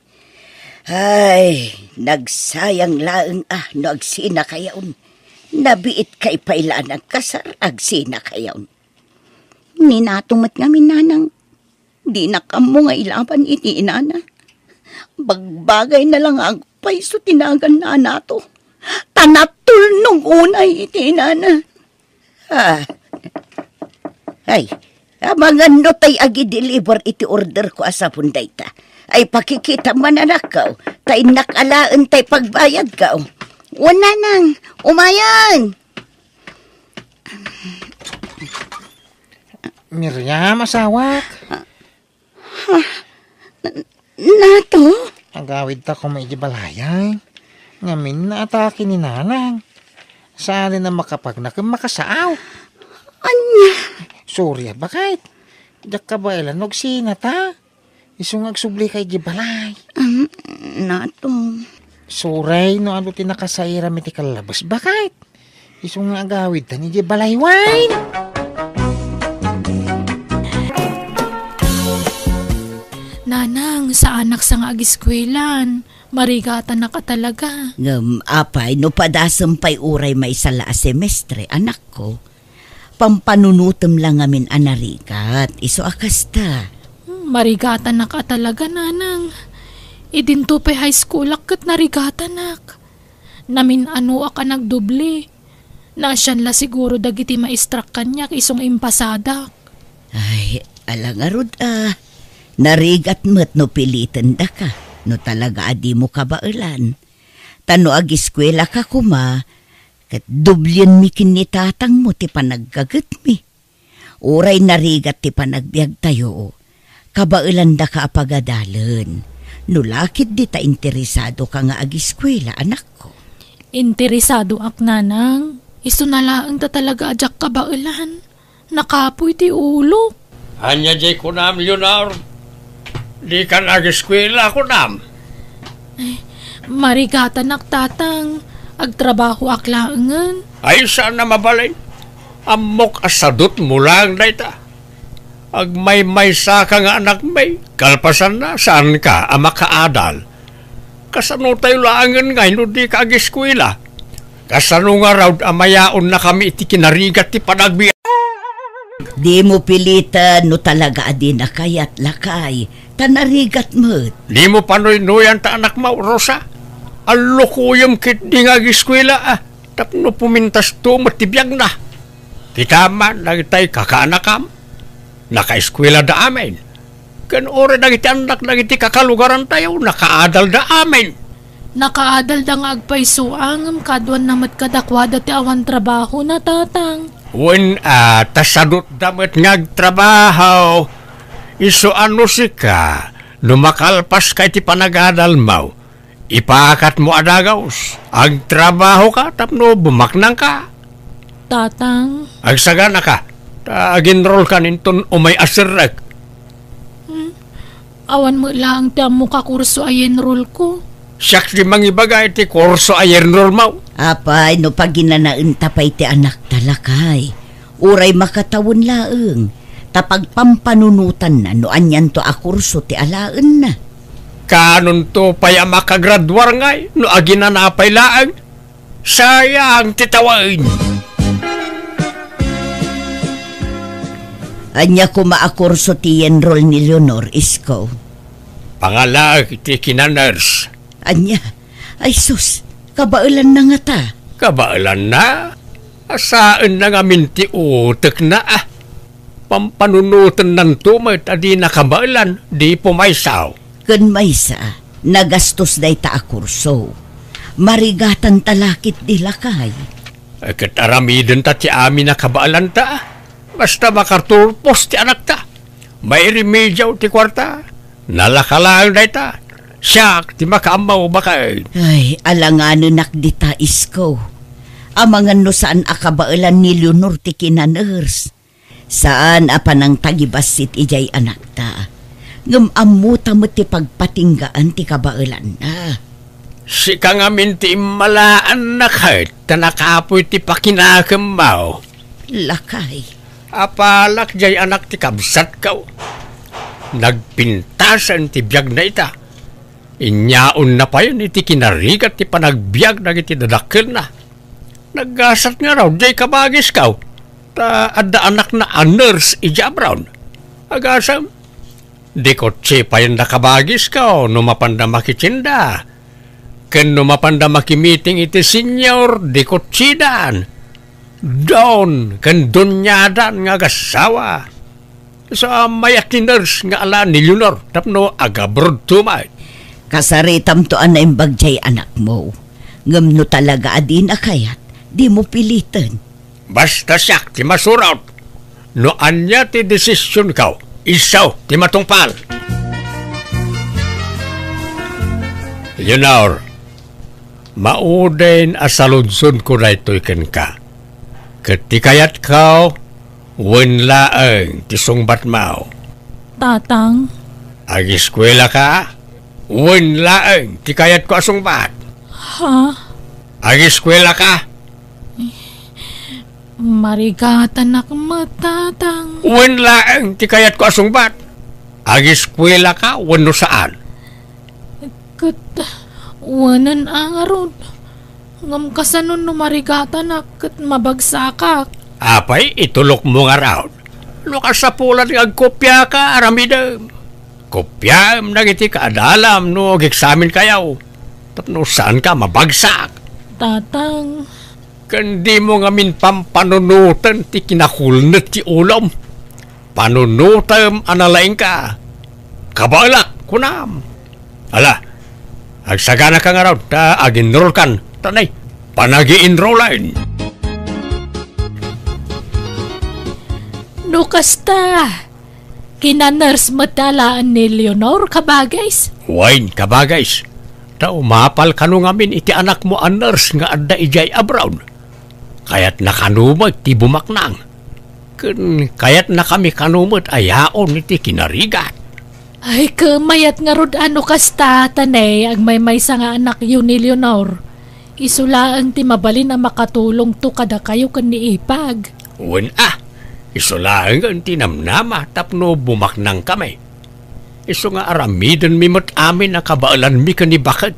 Speaker 3: Ay, nagsayang laeng no agsina kayaon. Nabiit kay pailan nagkasar, agsina kayaon. Ni natumat nga minanang, di nakamo nga ilaban iti inana. Bagbagay na lang ang paiso tinagan na nato. Tanatul nung unay iti inana. Ay, amangan no tay agi deliver iti order ko asapun dayta. Ay pakikita mananakaw, tay nakalaan tay pagbayad ka. Wala nang, umayan.
Speaker 6: Miriam, asawak.
Speaker 3: Nato?
Speaker 6: Agawid ta ko may ibalayay. Ngamin na atake ni nanang. Saan na makapagnak makasaaw.
Speaker 3: Anya?
Speaker 6: Sorry, bakit? Diyak ka ba ilan nagsina ta? Isong agsubli kay gibalay.
Speaker 3: Nato.
Speaker 6: Sorry, no ano tinakasaira miti kalabas. Bakit? Isong agawid ta ni gibalay wine.
Speaker 2: Nanang, sa anak sa nga agiskwelan. Marigatan na ka talaga.
Speaker 3: Apay, no padasampay uray may sala a semestre, anak ko. Pampanunutom lang amin anarigat. Iso akasta.
Speaker 2: Marigatan na ka talaga, nanang. Idinto pa high school akit narigatan nak. Namin ano ka nagdubli. Nasyan la siguro dagiti maistrak kanyak isong impasadak.
Speaker 3: Ay, alangarod Narigat mo't no pilitan da ka. No talaga adi mo kabailan. Tano agiskwela ka kuma, kat dublyan mi kinitatang mo ti panaggagat mi. Uray narigat ti panagbiag tayo, kabailan da ka apagadalan. Nulakit di ta interesado ka nga ag-eskwela, anak ko.
Speaker 2: Interesado ak nanang. Iso na laang ta talaga ajak kabailan. Nakapoy ti ulo.
Speaker 8: Anya jay kunam, Leonor. Di ka nag-eskwela kunam.
Speaker 2: Marigatan ak tatang. Agtrabaho ak laangan.
Speaker 8: Ay saan na mabalay? Amok asadot mo lang na ita. Agmay-may sa ka nga anak may. Kalpasan na, saan ka makaadal? Kasano tayo laangan ngay no di ka ag-eskwela? Kasano nga raw amayaon na kami iti kinarigat ti panagbi.
Speaker 3: Di mo pilitan no talaga adi na kayat lakay. Tanarigat mo.
Speaker 8: Di mo panoy-noyan ta anak mo, Rosa? Alukuyam kit di nga ag-eskwela Tapno pumintas to matibiyag na. Kita man, nagitay kakaanakam. Naka-eskwela da amin. Kan ore nagiti anak nagiti kakalugaran tayo, nakaadal da amin.
Speaker 2: Nakaadal da nga agpaysuang kadwan namat kadakwada ti awan trabaho na tatang.
Speaker 8: Wen tasadot damat ngagtrabaho. Iso ano si ka, numakalpas kay ti panagadal mo. Ipakat mo adagaws. Agtrabaho ka, tapno bumaknang ka.
Speaker 2: Tatang.
Speaker 8: Agsagana ka. Aginroll ka ninton umay asirek.
Speaker 2: Awan mo lang ti amo ka kurso ay enroll ko.
Speaker 8: Siyaks di mangibagay ti kurso ay enroll mo.
Speaker 3: Apay, no pag ginanain tapay ti anak talakay. Uray makatawon laeng. Tapag pampanunutan na no anyan to a kurso ti alaan na.
Speaker 8: Kanon to paya makagradwar ngay no aginanapay laang. Sayang titawain.
Speaker 3: Anya ko maakurso ti enroll ni Leonor, isko.
Speaker 8: Pangalag ti kinaners.
Speaker 3: Anya, ay sus, kabailan na nga ta.
Speaker 8: Kabailan na? Asaan na nga minti utek na Pampanunutan ng tumit adi na kabailan, di pumaysaw.
Speaker 3: Kun maysa, nagastos day ta a kurso. Marigatan talakit di lakay.
Speaker 8: Kat aramidin ta ti amin na kabailan ta. Basta makarturpos ti anak ta. May remedyaw ti kwarta. Nalakalang day ta. Siyak ti makaamaw bakay.
Speaker 3: Ay, alangano nakdita isko. Amangan no saan akabailan ni Leonor ti kinaners. Saan apanang tagibasit ijay anak ta. Ngamamuta mo ti pagpatinggaan ti kabailan na.
Speaker 8: Si ka nga minti malaan na kahit tanakapoy ti pakinakamaw.
Speaker 3: Lakay.
Speaker 8: Apalak jay anak ti kabsat kaw. Nagpintasan ti biyag na ita. Inyaon na pa yun iti kinarigat ti panagbiag na iti dadakil na. Naggasat nga raw jay kabagis kaw. Ta adda anak na a nurse ija brown. Agasam. Di kotse pa yun nakabagis kaw no mapanda makichinda. Ken no mapanda makimiting iti senior di kotse dan. Doon, kan dunyadan nga gasawa. Sa mayakiners nga ala ni Leonor, tapno agabrod tumay.
Speaker 3: Kasaritam to anay bagjay anak mo. Ngam no talaga adin akayat, di mo pilitan.
Speaker 8: Basta siyak ti masurat. No anya ti desisyon kaw, isaw ti matungpal. Leonor, maudain asalunsun ko na ito'y ken ka. Ketikayat kau, wen laeng ti sungbat mau.
Speaker 2: Tatang.
Speaker 8: Ag-eskwela ka, wen laeng ti kayat ko asungbat.
Speaker 2: Ha?
Speaker 8: Ag-eskwela ka.
Speaker 2: Marigatan ak matatang.
Speaker 8: Wen laeng ti kayat ko asungbat. Ag-eskwela ka, wen no saan.
Speaker 2: Wanan ang arod. Ngam kasanon no marigatan kat mabagsakak.
Speaker 8: Apay, itulok mo nga raw. Lukas sa pulan agkopya ka, aramidam. Kopya, nagiti ka adalam no examen kayaw. Tapno saan ka mabagsak.
Speaker 2: Tatang.
Speaker 8: Kandi mo nga min pampanunutan ti kinakulnet ti ulam. Panunutam analaing ka. Kabalak, kunam. Ala, agsagana ka nga raw, ag-enroll kan. Tanay, panagi-enrollan.
Speaker 2: No kasta. Kina-nurse matalaan ni Leonor kabagays.
Speaker 8: Wain kabagays. Ta umapal kanu ngamin iti anak mo a nurse nga adda ijay abroad. Kayat nakanumot ti bumaknang. Kayat na kami kanumot ayaon iti kinarigat.
Speaker 2: Ay kamayat nga rod ano kasta tanay ag may nga anak yun ni Leonor. Isulaan ti mabalin ang makatulong to kada kayo kan ni Ipag.
Speaker 8: Wen isulaan nga ti namnama tapno bumaknang kami. Isu nga aramiden mi mat amin na kabaalan mi kani bakit.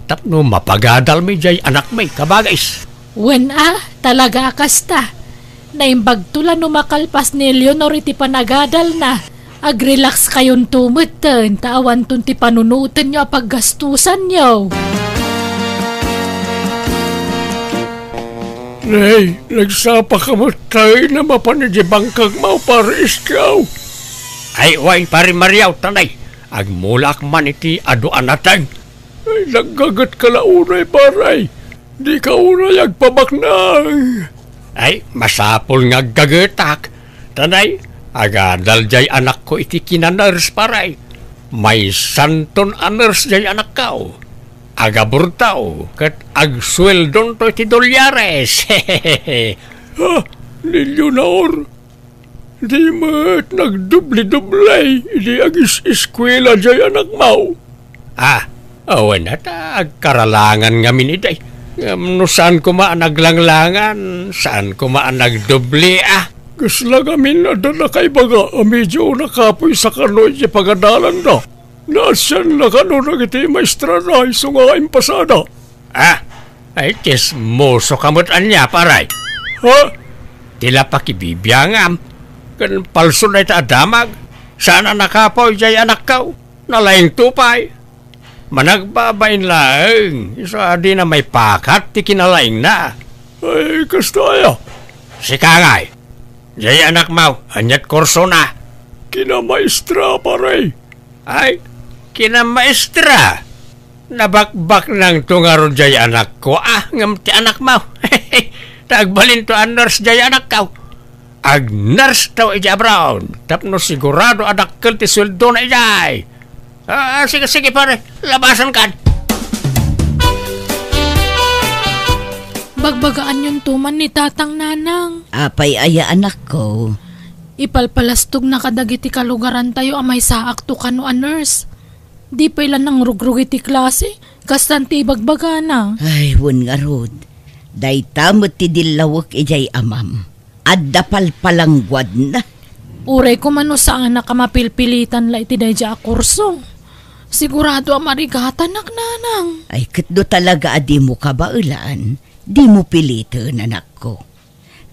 Speaker 8: Tapno mapagadal mi jay anak may kabagays.
Speaker 2: Wen talaga kasta. Naimbag tula no makalpas ni Leonor iti panagadal na. Ag-relax kayon tumuten, tawan tun ti panunutan nyo paggastusan nyo.
Speaker 8: Nay, nagsapa ka mo tayo na mapanadibang kag mau para iskaw. Ay, way, pari Mariaw, tanay. Agmulak man iti aduan natin. Ay, naggagat ka la unay, paray. Di ka unay agpabaknang. Ay, masapol nga gagatak. Tanay, agadal jay anak ko iti kinaners, paray. May santon aners jay anak kao. Agaburtaw, kat agsweldon to iti dolyares. Ha, ni Leonor. Di mat nagdubli-dublay, di agis-eskwela jay anak mau. Awan na ta, agkaralangan nga miniday. No saan ko maanaglanglangan, saan ko maanagdubli Kasla kami na kay baga, medyo nakapoy sa kanoy di pagadalan na. Nasyan na kano nagiti maestra na iso nga impasada. Ay tismoso kamutan niya, paray. Ha? Tila pakibibiyangam. Kan palso na ita adamag. Sana nakapoy jay anak kau. Nalaing tupay. Managbabain lang. Isa di na may pakat ti kinalaing na. Ay, kastaya. Si Kangay. Jay anak mau, anyat korso na. Kina maestra, paray. Ay, kina maestra. Nabakbak ng tungaron jay anak ko. Ngam ti anak mau. Tagbalin to ang nurse jay anak kau. Ag nurse tao ija Brown. Tapno sigurado anak kel ti sweldo na ijay. Sige pare, labasan kan.
Speaker 2: Bagbagaan yung tuman ni Tatang Nanang.
Speaker 3: Apay aya anak ko.
Speaker 2: Ipalpalastog na kadagiti kalugaran tayo amay saak to kano a nurse. Di pa ilan ng rugrug iti klase, kastanti bagbaga na.
Speaker 3: Ay, wun nga rod. Day tamot ti dilawak ijay amam. Adda palpalangwad na.
Speaker 2: Uray ko mano saan na kamapilpilitan la iti day a kurso. Sigurado ang marigatan nak nanang.
Speaker 3: Ay, katdo talaga adi mo kabailan. Di mo pilitan, anak ko.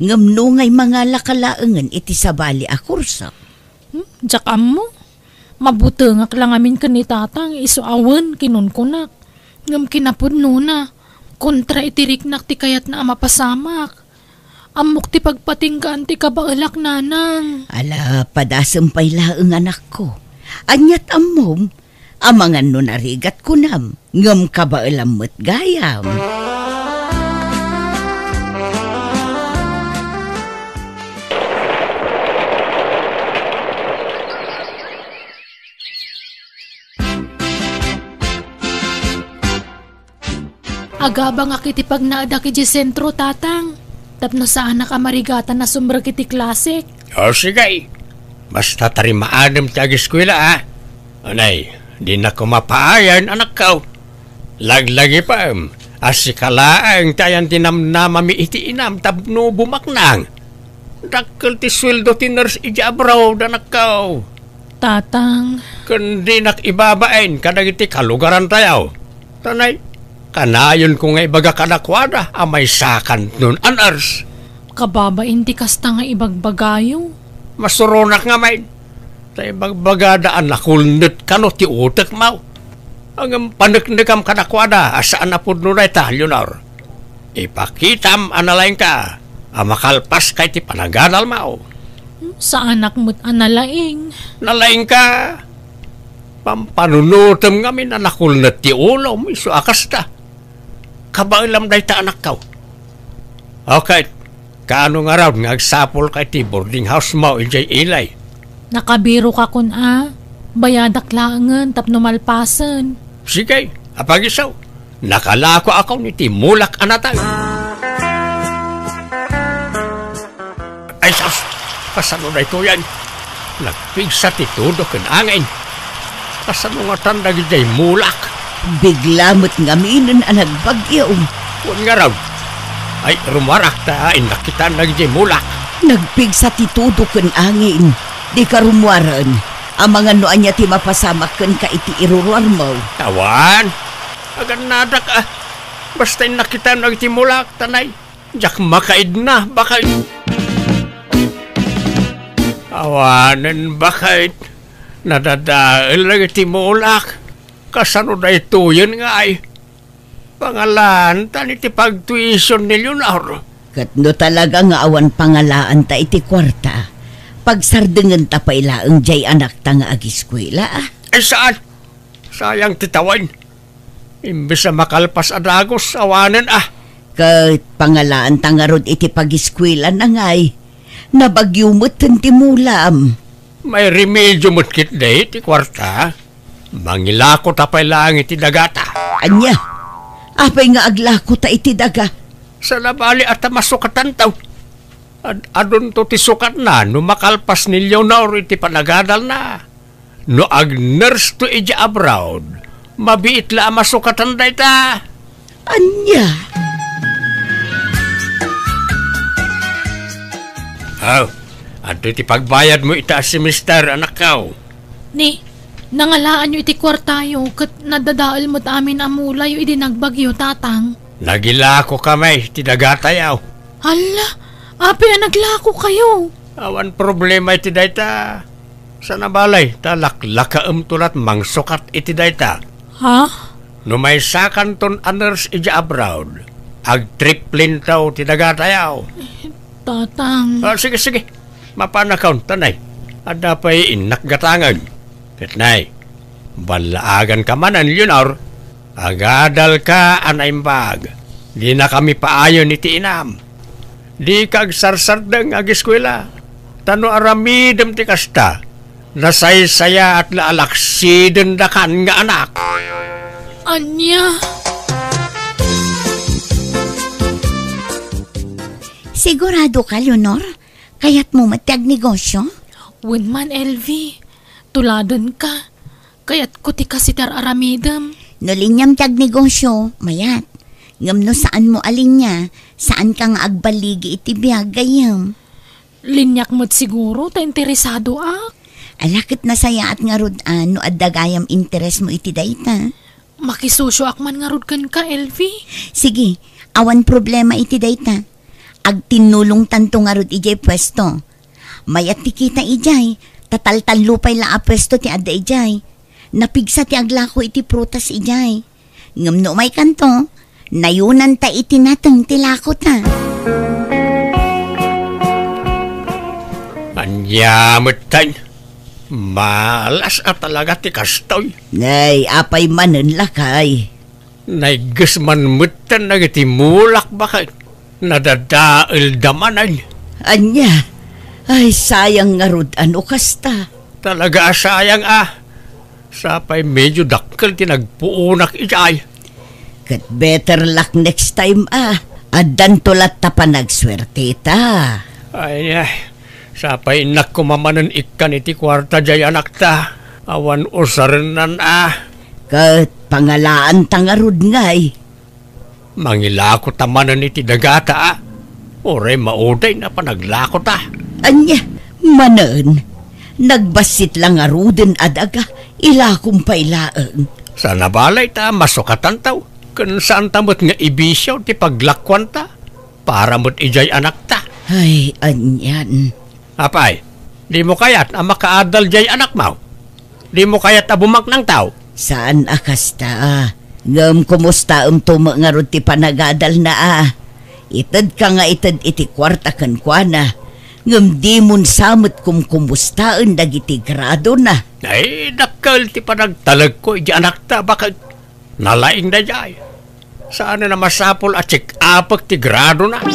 Speaker 3: Ngamno ngay mga lakalaangan iti sabali a kurso.
Speaker 2: Jakam mo? Mabutengak lang amin ka ni Tatang, isuawan kinunkunak. Ngam kinapudno na, kontra itiriknak ti kayat na mapasamak. Amok ti pagpatinggaan ti kabailak nanang.
Speaker 3: Ala, padasampay laang anak ko. Anyat amom, amangan no narigat ko nam, ngam kabailam mo't gayam.
Speaker 2: Agabang akiti pag naada ki sentro, Tatang. Tapno saan nakamarigatan na sumber kiti klasik.
Speaker 8: Sige. Basta tarimaanam ti agiskwela, Anay, di na ko mapaayan, anak ko. Laglagi pa, asikalaang tayan tinamnamami iti inam, tapno bumaknang. Dakkel ti sweldo ti nurse ija abroad, anak ko.
Speaker 2: Tatang.
Speaker 8: Kundi nakibabain, kadagiti kalugaran tayo. Tanay, kanayon ko nga ibaga kanakwada, amay sakan nun anars.
Speaker 2: Kababain di kasta nga ibagbagayo.
Speaker 8: Masuronak nga may. Sa ibagbagada nakulnit ka no ti utak mau. Ang panaknikam kanakwada, asaan na po nun ay Leonor. Ipakitam analain ka, makalpas kay ti panaganal mau.
Speaker 2: Sa anak mo't analaing.
Speaker 8: Nalaing ka, pampanunutam nga min nakulnit ti ulo, miso akas ta. Kabailam day ta anak ka. Okay, kaano nga raw nga agsapol kay ti boarding house mo injay ilay.
Speaker 2: Nakabiro ka kun bayadak laangan tapno malpasan.
Speaker 8: Sige, apagisaw. Nakalako ako ni Timulak anatay. Ay, sus! Kasano na ito yan? Nagpigsa titudo kan angin. Kasano nga tanda gijay mulak?
Speaker 3: Biglamot ngaminon ang nagbagyo.
Speaker 8: Huwag nga raw. Ay, rumarak ta, nakita na gijay mulak.
Speaker 3: Nagpigsa titudo kan angin. Di ka rumwaran. Ang mga noan niya ti mapasamak kan ka iti iruruar mo.
Speaker 8: Tawan! Agan nadak Basta'y nakita na gijay mulak, tanay. Diyak makaid na, bakit? Awanan bakit nadadaal lang timulak. Kasano na ito yun nga ay pangalan tan iti pagtuition ni Leonor.
Speaker 3: Katno talaga nga awan pangalaan ta iti kwarta. Pagsardengan ta pailaang jay anak ta nga agiskwela.
Speaker 8: Ay saan? Sayang titawan. Imbes na makalpas adagos awanan
Speaker 3: Kat pangalaan ta nga rod iti pagiskwela na ngay. Nabagyumot timulam.
Speaker 8: May remedyo mo't kit day ti kwarta. Mangilako tapay lang iti dagata.
Speaker 3: Anya, apay nga aglako ta iti daga.
Speaker 8: Sa labali at masukatan taw. Adon to ti sukat na no makalpas ni Leonor iti panagadal na. No ag-nurse to ija abroad, mabiit la masukatan day ta.
Speaker 3: Anya.
Speaker 8: Ato iti pagbayad mo itaas si Mister, anak kaw.
Speaker 2: Ni, nangalaan nyo iti kwartayo kat nadadaal mo't amin amulay o iti nagbagyo tatang.
Speaker 8: Nagilako kamay, ti dagatayaw.
Speaker 2: Hala, api naglako kayo.
Speaker 8: Awan problema iti dayta. Sa nabalay, talaklakaam tulat mangsukat iti dayta.
Speaker 2: Ha?
Speaker 8: No may sakan ton aners ija abroad, ag-triplin taw ti dagatayaw.
Speaker 2: Tatang.
Speaker 8: Sige. Mapanakaw, tanay. Ada pa'y inakgatangan. Katnay, balaagan ka manan, Leonor. Agadal ka, anaimbag. Di na kami paayon iti inam. Di kagsarsardang agiskwela. Tano aramidem ti kasta. Nasaysaya at laalaksiden dakan nga anak.
Speaker 2: Anya?
Speaker 5: Sigurado ka, Leonor? Kaya't mo matiag negosyo?
Speaker 2: Winman, LV. Tuladan ka. Kaya't kuti ka si Tar Aramidam.
Speaker 5: No linyam tiag negosyo, mayat. Ngam no saan mo alinya, saan ka nga agbaligi iti biyag gayam.
Speaker 2: Linyak mo't siguro, ta interesado
Speaker 5: Alakit na saya at nga rudan no addagayam interes mo iti dayta.
Speaker 2: Makisosyo akman nga rudkan ka, LV.
Speaker 5: Sige, awan problema iti dayta. Agtinulong tanto nga rod ijay pwesto. Mayat ti kita ijay, tataltal lupay la a pwesto ti adda ijay. Napigsa ti aglako iti prutas ijay. Ngam no may kanto, nayunan ta iti natang tilako ta.
Speaker 8: Anyamot tan. Malas at talaga ti kastoy.
Speaker 3: Nay, apay manen lakay.
Speaker 8: Naigas man mutan na iti mulak bakit. Nadadaal damanan.
Speaker 3: Anya, ay sayang nga rod ano kasta.
Speaker 8: Talaga sayang Sapay medyo dakkel tinagpuunak ijay.
Speaker 3: Kat better luck next time Addan tulat ta pa nagswerte ta.
Speaker 8: Ay, sapay nakumamanan ikan iti kwarta jay anak ta. Awan usarenan
Speaker 3: Kat pangalaan ta nga rod ngay.
Speaker 8: Mangilako tamanan iti dagata Oray mauday na panaglako ta.
Speaker 3: Anya, manan. Nagbasit lang aruden adaga. Ilakom pailaan.
Speaker 8: Sa nabalay ta, masukatan taw. Kung saan tamot nga ibisyaw ti paglakwan ta. Para mo't ijay anak ta.
Speaker 3: Ay, anyan.
Speaker 8: Apay, di mo kayat ang makaadal jay anak mo? Di mo kayat abumak ng tao?
Speaker 3: Saan akasta Ngam kumusta tumangarod ti panagadal na Itad ka nga itad iti kwarta kan kwa na. Ngam di mun samot kumustaan dagiti grado na.
Speaker 8: Ay, dakal ti panagtalag ko iti anak ta. Bakit nalaing na jay? Saan na masapol at check-apak ti grado na?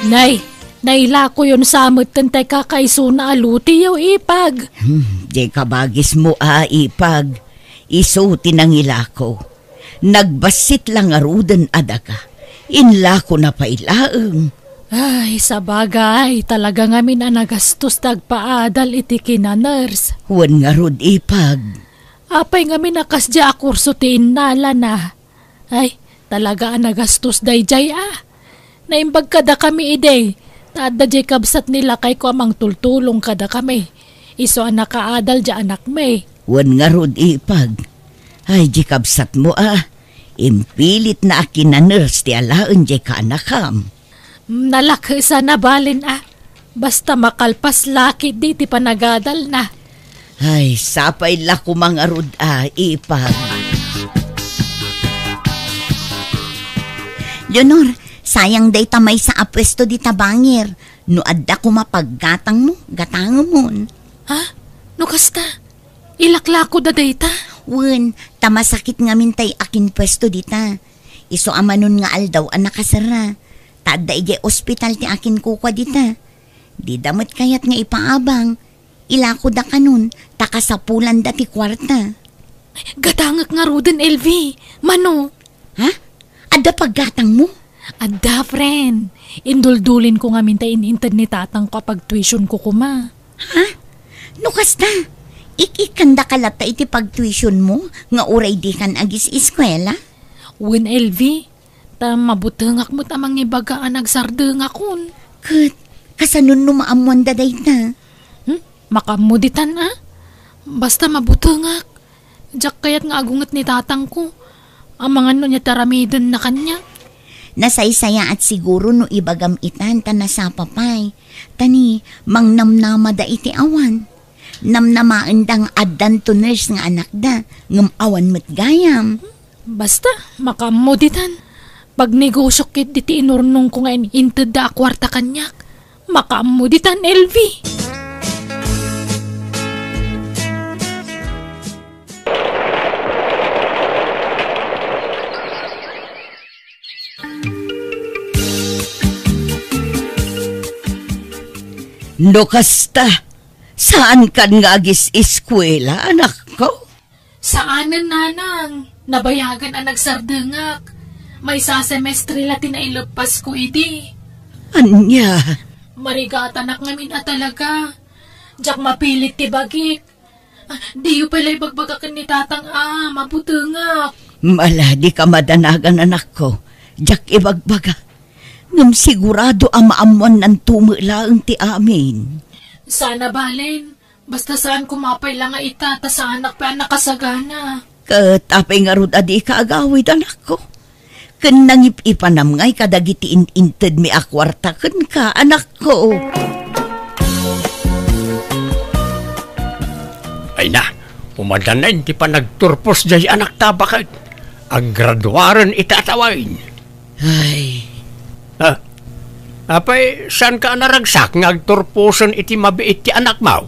Speaker 2: Nay, Naila ko yun samot tantay kakaiso na aluti yaw ipag.
Speaker 3: Di kabagis mo ipag. Iso tinangila ko. Nagbasit lang arudan adaka. Inla ko na pailaeng.
Speaker 2: Ay, sa bagay, talaga ngamin na nagastos tagpaadal iti kina nurse.
Speaker 3: Huwan nga rod ipag.
Speaker 2: Apay ngamin nakasya kurso ti innala na. Ay, talaga nagastos dayjay Naimbag kada kami ide. Tada jay kabsat nila kay ko amang tultulong kada kami. Iso anak kaadal dya anak may.
Speaker 3: Huwan nga rod ipag. Ay, di kabsat mo Impilit na akin na nurse ti alaan jay ka anakam.
Speaker 2: Nalaki sa nabalin Basta makalpas laki di ti panagadal na.
Speaker 3: Ay, sapay lako mga rod ipag.
Speaker 5: Leonor, sayang day tamay sa apwesto di tabangir. No adda ko mapaggatang mo, gatang mo.
Speaker 2: Ha? No kasta? Ilaklako da data?
Speaker 5: Wen, tamasakit nga mintay akin pwesto dita. Iso amanon nga aldaw ang nakasara. Tada ije ospital ti akin kukwa dita. Di damot kayat nga ipaabang. Ilako da kanon, takasapulan da ti kwarta.
Speaker 2: Gatangak nga roden, LV. Mano?
Speaker 5: Ha? Adda paggatang mo?
Speaker 2: Adda, friend. Induldulin ko nga mintayin internet tatang kapag tuition ko kuma.
Speaker 5: Ha? No kasta? Ikikanda kalata iti pag-tuition mo nga uray di kan agis eskwela?
Speaker 2: Wen, LV. Mabutengak mo tamang ibagaan nagsardengak kun.
Speaker 5: Kat, kasanun no maamuan daday na.
Speaker 2: Makamuditan Basta mabutengak. Diyak kayat nga agungat ni tatang ko. Ang mga no niya taramidan na kanya.
Speaker 5: Nasaysaya at siguro no ibagam itan ta nasapapay. Tani, mangnamnama da iti awan. Namnamaan dang addan to nurse nga anak da. Ngam awan matgayam.
Speaker 2: Basta, makamuditan. Pag negosyo kit diti inurnong ko nga inted da kwarta kanyak. Makamuditan, LV.
Speaker 3: No kasta, saan kan nga agis eskwela, anak ko?
Speaker 2: Saanan, nanang? Nabayagan ang nagsardengak. May sa semestre latin ay lepas ko idi.
Speaker 3: Anya?
Speaker 2: Marigata anak ngamin talaga. Diyak mapilit ti bagik. Di yu pala ibagbagakan ni tatang mabutengak.
Speaker 3: Mala, di ka madanagan, anak ko. Diyak ibagbaga. Ngam sigurado amaamuan ng tumulaang ti amin.
Speaker 2: Sana balen. Basta saan kumapay lang nga itata sa anak pa nakasagana.
Speaker 3: Katapay nga rod adi ka agawid, anak ko. Kan nangip-ipanam ngay kadagiti inted mi akwarta kan ka, anak ko.
Speaker 8: Ay na, umadan na hindi pa nagturpos jay anak tabakad. Ang graduaran itatawain.
Speaker 3: Ay,
Speaker 8: apay, saan ka naragsak nga agturposan iti mabiit ti anak mo?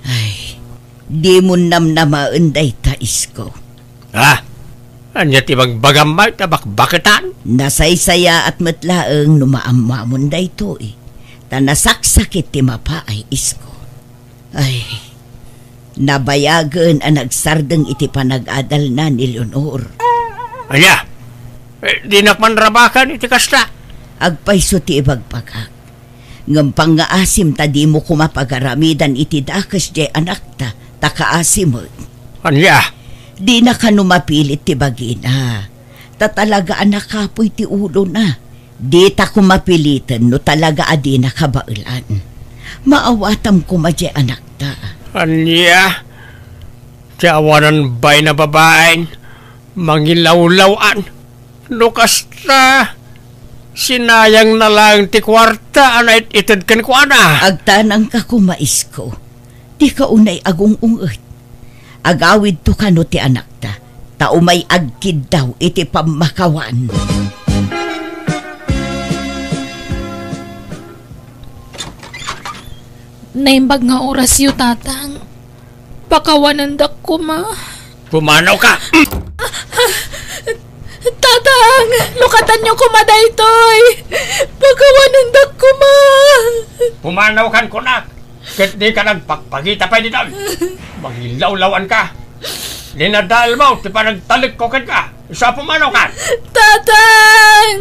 Speaker 3: ay, di mo namnamaan day tais ko.
Speaker 8: Anya ti magbagamay tabakbaketan?
Speaker 3: Nasaysaya at matlaeng numaamamon day to Tanasaksakit ti mapaay isko. Ay, nabayagan ang nagsardeng iti panag-adal na ni Leonor.
Speaker 8: Anya, di nakmanrabakan iti kasta.
Speaker 3: Agpayso ti ibagpagak. Ngampang nga asim ta di mo kumapagaramidan iti dakas jay anak ta, takaasimod.
Speaker 8: Anya?
Speaker 3: Di na ka numapilit ti bagina. Tatalaga anak kapoy ti ulo na. Di ta kumapilitan no talaga adi na kabailan. Maawatam kumadya anak ta.
Speaker 8: Anya? Tiawanan bay na babaen, mangilawlawan. Lukasta, sinayang na lang ti kwarta anay itid kan ko ana.
Speaker 3: Agtanang ka kumais ko. Di ka unay agong unget. Agawid to kano ti anak ta. Taumay agkid daw iti pamakawan.
Speaker 2: Naimbag nga oras yu tatang. Pakawanan dak ko ma.
Speaker 8: Pumanaw ka!
Speaker 2: Tatang, lukatan niyo kumaday toy. Pagkawanundak ko ma.
Speaker 8: Pumanaw kan ko na. Kat di ka nagpagpagita pa din. Magilaw-lawan ka. Dinadal mo, di pa nagtalik ko ka. Isa pumanaw kan.
Speaker 2: Tatang!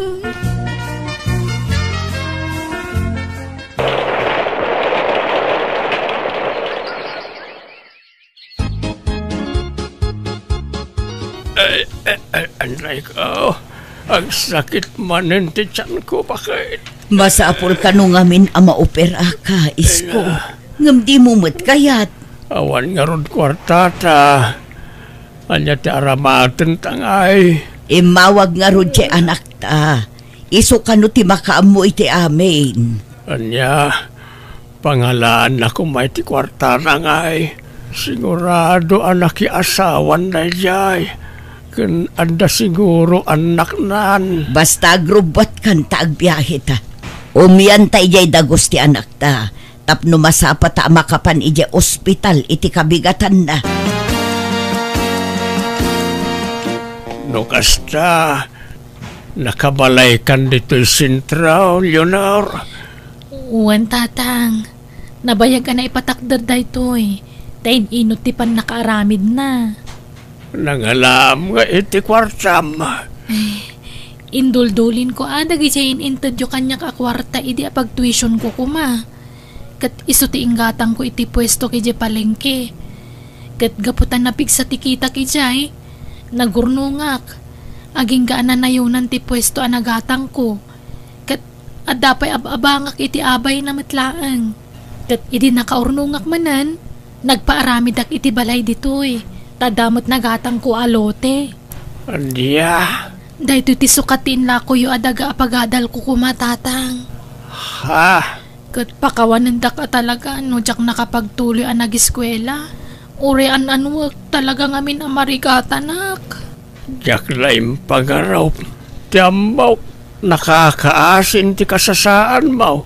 Speaker 8: Anay ko, ang sakit manin ti tiyan ko bakit.
Speaker 3: Masapol ka nung amin ama opera ka, isko. Ngam di mo mat kayat.
Speaker 8: Awan nga ron kwartata. Anya ti aramaten tangay.
Speaker 3: Mawag nga ron ti anak ta. Iso ka no ti makaamu iti amin.
Speaker 8: Anya, pangalaan na ko may ti kwartata ngay. Sigurado anak asawan na jay. Kan anda siguro anak nan.
Speaker 3: Basta agrubat kan ta agbiyahe ta. Umiyan ta ijay dagos ti anak ta. Tapno masapa ta makapan ijay ospital iti kabigatan na.
Speaker 8: No kasta, nakabalay kan dito'y sintraw, Leonor.
Speaker 2: Uwan, Tatang. Nabayag ka na ipatakdad da ito eh. Dahin inot ti pan nakaaramid na.
Speaker 8: Nangalam nga iti kwartam.
Speaker 2: Induldulin ko adag isayin intadyo kanya ka kwarta idi apag-tuition ko kuma. Kat iso ti inggatang ko iti pwesto kay palengke. Kat gaputan na pigsa ti kita kijay. Nagurnungak. Aging gaanan na yunan ti pwesto anagatang ko. Kat adapay ababangak iti abay na matlaang. Kat idi nakaurnungak manan. Nagpaaramid ak iti balay ditoy. Tadamot nagatang ko alote.
Speaker 8: Andiya.
Speaker 2: Dahito ti sukatin la ko yu adaga apagadal ko kumatatang.
Speaker 8: Ha?
Speaker 2: Kat pakawanandak ka talaga no jak nakapagtuloy ang nag-eskwela. Uri anwag talaga ngamin amarigatanak.
Speaker 8: Jak laim pagaraw. Tiamaw, nakakaasin ti kasasaan mo.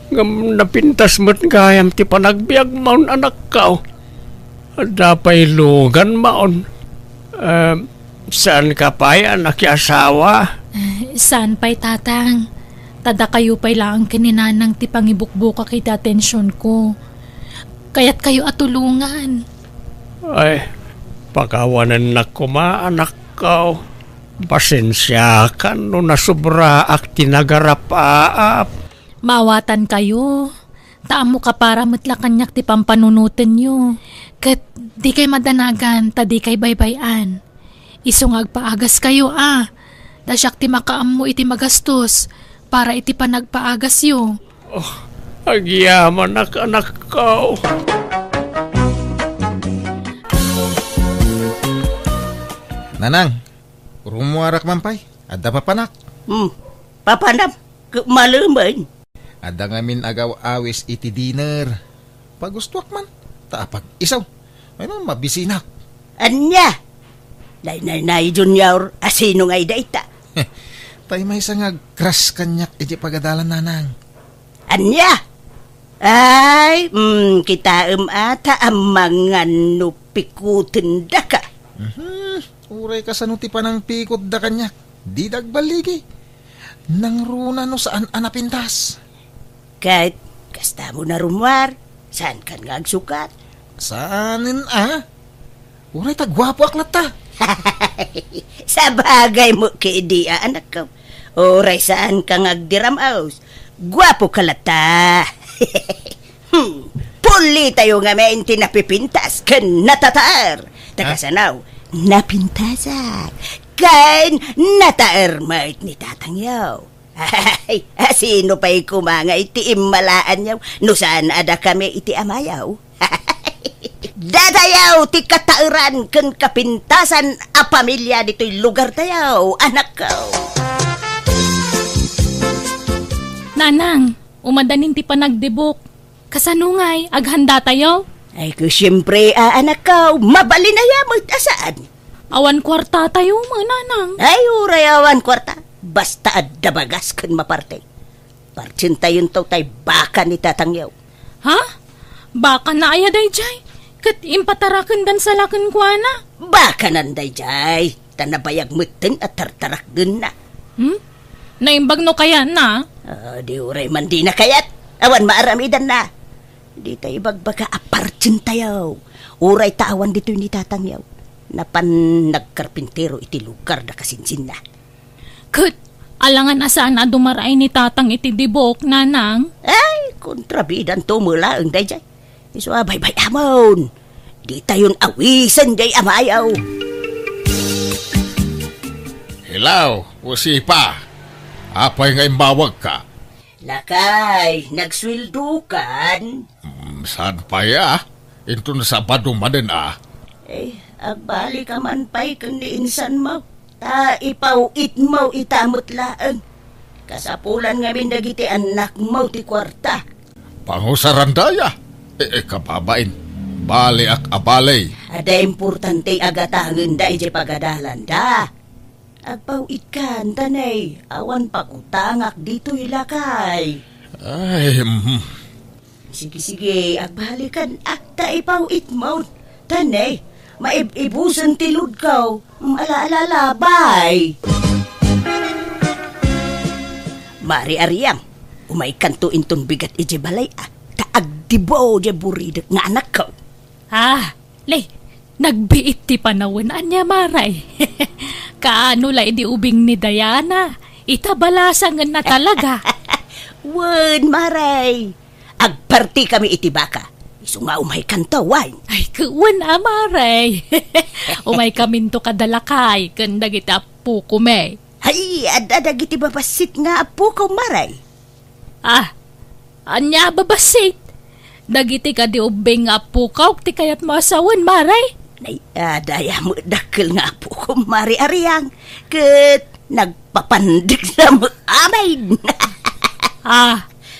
Speaker 8: Ngam napintas mo't gayam ti panagbiag maun anak kao. Dapay lugan maon. Saan ka pa'y anak asawa?
Speaker 2: Saan pa'y Tatang? Tada kayo pa'y lang kininanang ti pangibukbuka kita atensyon ko. Kaya't kayo atulungan.
Speaker 8: Ay, pagawanan na kuma anak ko. Pasensya ka no nasubra ak tinagarap-aap.
Speaker 2: Mawatan kayo. Taamo ka para matlakanyak ti pampanunutin nyo. Kat di kay madanagan, ta di kay baybayan. Isong agpaagas kayo Dasyak ti makaammo iti magastos, para iti panagpaagas yo.
Speaker 8: Oh, agyaman anak ko.
Speaker 6: Nanang, rumuarak mampay. Adda papanak.
Speaker 3: Papanap, malumbay.
Speaker 6: Adda ngamin agaw awis iti dinner. Pagustuak man. Taapag isaw. Ay man mabisinak.
Speaker 3: Anya? Nay junior, asino ngay dayta?
Speaker 6: Tay may sangag crush kanyak iti pagadalan nanang.
Speaker 3: Anya? Ay, kita ata amang nupikutin da ka.
Speaker 6: Uray ka sa nuti pa ng pikot da kanyak. Di dagbaligi. Nang runa no saan anapintas.
Speaker 3: Kahit kasta mo na rumwar, saan kan nga agsukat?
Speaker 6: Saanin Uray tagwapo aklat ta.
Speaker 3: Sa bagay mo kaidiya anak ko. Oray saan kang agdiramaos. Gwapo kalata. Puli tayo nga may napipintas kan natatar. Takasanaw, napintasak. Kan nataar mait ni tatangyaw. Ay, sino pa'y kumanga iti imalaan yaw. No saan ada kami iti amayaw. Dadayaw ti katairan ken kapintasan a pamilya dito'y lugar tayaw, anak ko.
Speaker 2: Nanang, umadanin ti panagdebok. Kasanungay, aghanda tayo?
Speaker 3: Ay ko siyempre, anak ko, mabali na yamot asaan.
Speaker 2: Awan kwarta tayo, mga nanang.
Speaker 3: Ay, uray awan kwarta. Basta adabagas ken maparte. Partin tayon to tay baka ni tatangyaw.
Speaker 2: Ha? Baka na ayaday jay? Kat impatarakan dan sa lakan kwa na?
Speaker 3: Baka nanday jay. Tanabayag muteng at tartarak dun na.
Speaker 2: Naimbag no kaya na?
Speaker 3: Di uray man di na kayat. Awan maaramidan na. Di tayo bagbaga apartsin tayo. Uray tawan dito ni tatang yaw. Napan nagkarpintero iti lugar na kasinsin na.
Speaker 2: Kat, alangan asaan na dumaray ni tatang iti dibok, nanang?
Speaker 3: Ay, kontrabidan to mula ang day jay. Iso bay amon. Di tayon awisan jay amayaw.
Speaker 7: Hilaw, usipa. Apay nga imbawag ka.
Speaker 3: Lakay, nagswildukan.
Speaker 7: Saan pa ya? Ito na sa badumaden
Speaker 3: Agbali ka man pa'y kang niinsan mo. Ta ipawit mo itamot laan. Kasapulan nga mindagiti anak mo ti kwarta.
Speaker 7: Pangusarandaya. Kababain. Bali ak abalay.
Speaker 3: Ada importante agatangan da iti pagadalan da. Agpawit ka, tanay. Awan pakutangak dito ilakay.
Speaker 7: Ay,
Speaker 3: Sige, agbalikan akta ipawit mo. Tanay, maibusan tilud kaw. Ala-ala-labay. Mari Ariang, umay kanto inton bigat ije balay taagdibo je buridak nga anak ko.
Speaker 2: Nagbiit ti panawin anya maray. Kaano la di ubing ni Diana. Itabalasangan na talaga.
Speaker 3: Wen, maray. Agparti kami iti baka. Iso nga umay kantawan.
Speaker 2: Ay, kuwan maray. Umay kaminto kadalakay. Kandag iti apu kume.
Speaker 3: Ay, adadag iti babasit nga apu ko, maray.
Speaker 2: Anya babasit. Dagiti ka di ubing apu ka. Ti kayat masawan, maray.
Speaker 3: Nay, daya mo dakil nga apu ko, Mari Ariang. Kat nagpapandig sa mo amay.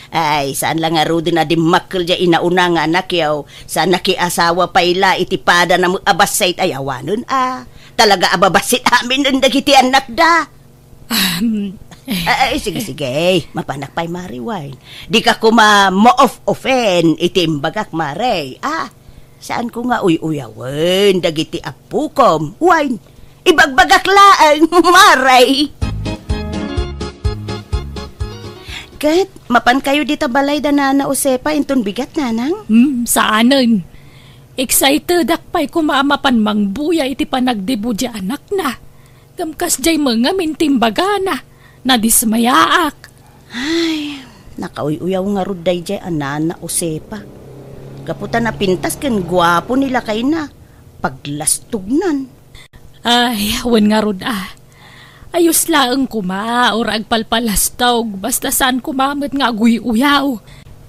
Speaker 3: Ay, saan lang nga rudin na di makil dya inauna nga anak yaw. Saan nakiasawa pa ila itipada na mo abasait ay awanon Talaga ababasit amin ng dagiti anak da. Ay, sige. Mapanak pa'y Mari Wine. Di ka kuma mo-off-offen itimbagak Mari. Saan ko nga uyawan, dagiti apukom, wine, ibagbagak laang, maray. Kat, mapan kayo dito balay da na usepa inton bigat nanang?
Speaker 2: Saanan? Excited akpay kumamapan mangbuya iti panagdibo di anak na. Gamkas jay mga mintimbagana, nadismayaak.
Speaker 3: Ay, nakauyaw nga ruday jay anana usepa. Kaputan na pintas ken guwapo nila kay na. Paglastugnan.
Speaker 2: Ay, wen nga rod Ayos laeng kuma, or agpalpalastog. Basta saan kumamit nga aguy-uyaw.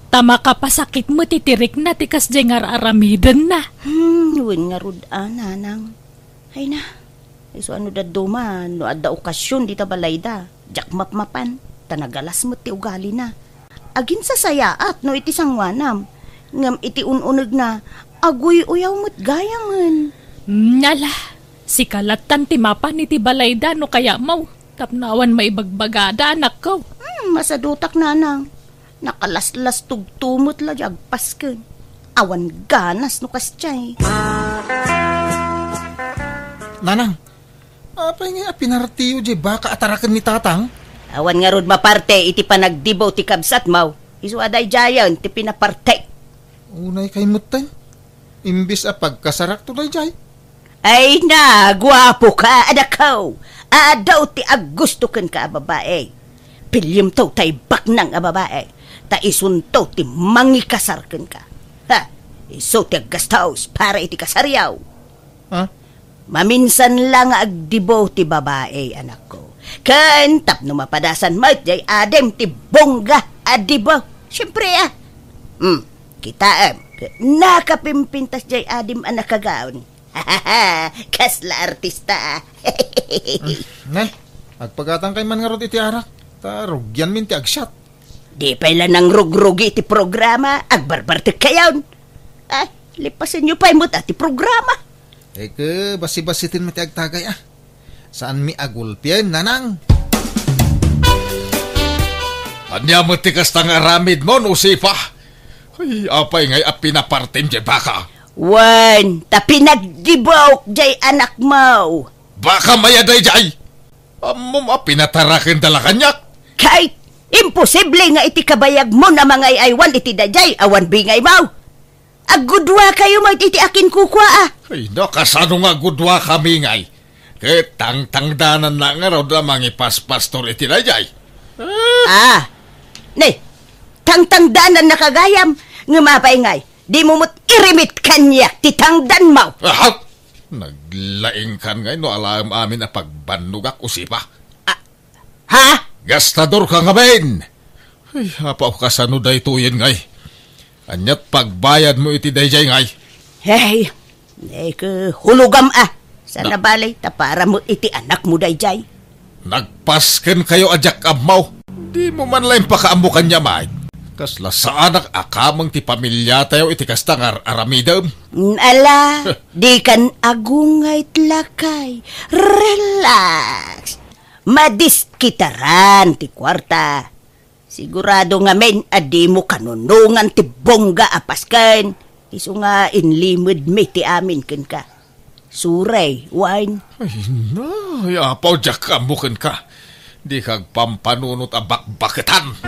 Speaker 2: Tama ka pasakit mo titirik na tikas dyan nga aramiden na.
Speaker 3: Wen nga rod nanang. Ay na. Iso ano da duman, no adda okasyon dita balay da. Jakmap-mapan. Tanagalas mo ti ugali na. Agin sa sayaat no iti sangwanam. Ngam iti ununag na, aguy uyaw mo't gayaman.
Speaker 2: Nala, si kalatan ti mapan iti balayda no kaya mau. Tapnawan maibagbagada anak ko.
Speaker 3: Masadutak nanang. Nakalaslas tugtumot la jagpasken. Awan ganas no kasyay.
Speaker 6: Nanang, apay nga pinartiyo di baka atarakan ni tatang?
Speaker 3: Awan nga rod maparte iti panagdibaw ti kabsat mau. Isu aday jayan ti pinaparte.
Speaker 6: Unay kay mutay. Imbis pagkasarak to jay.
Speaker 3: Ay na, guwapo ka, anak ko. Daw ti agusto ken ka babae. Pilyem to tay baknang babae. Ta isunto ti mangikasar ken ka. Iso ti aggastaos para iti kasaryaw. Maminsan lang agdibo ti babae, anak ko. Ken tapno mapadasan mo jay adem ti bongga adibo. Siyempre kita nakapimpintas jay adim anak kagaon. Kasla artista.
Speaker 6: Nay, agpagatang kay man nga rod iti arak. Rugyan min ti agsyat.
Speaker 3: Di pala nang rugrugi iti programa. Agbarbartek kayaon. Lipasin nyo pa imot ati programa.
Speaker 6: Ke, basi-basitin mo ti agtagay Saan mi agulpian, nanang?
Speaker 7: Anya mo tikas tang aramid mo, Nusipa. Ay, apay ngay pinapartim jay baka.
Speaker 3: Wan, ta pinagdibok jay anak mo.
Speaker 7: baka maya dayjay. Amo pinatarakin dala kanyak.
Speaker 3: Kahit imposible nga iti kabayag mo na mga aywan iti dayjay awan bingay mo. Agudwa kayo mo iti akin kukwa ah.
Speaker 7: Ay, no, kasano nga gudwa kami ngay. Kaya tang-tangdanan na nga raw na mga paspastor iti dayjay.
Speaker 3: Ne, tang-tangdanan na kagayam nga mapaingay. Di mo mo't irimit kanyak ti tangdan mo.
Speaker 7: Naglaing kan ngay no alam amin na pagbanugak usipa.
Speaker 3: Ha?
Speaker 7: Gastador ka nga ben. Ay, apaw kasano day tuyin ngay. Anyat pagbayad mo iti dayjay ngay.
Speaker 3: Hey, hulugam ah. Sana balay ta para mo iti anak mo dayjay.
Speaker 7: Nagpasken kayo ajak amaw. Di mo man lang pakaamukan niya may. Kasla sa anak akamang ti pamilya tayo iti kastangar aramidam.
Speaker 3: Ala, di kan agungay tlakay. Relax. Madiskitaran ti kwarta. Sigurado nga men adi mo kanunungan ti bongga apasken. Iso nga inlimod me ti amin ken ka. Suray, wine.
Speaker 7: Ay na, yapaw jak amukan ka. Di kag pampanunot abak-baketan.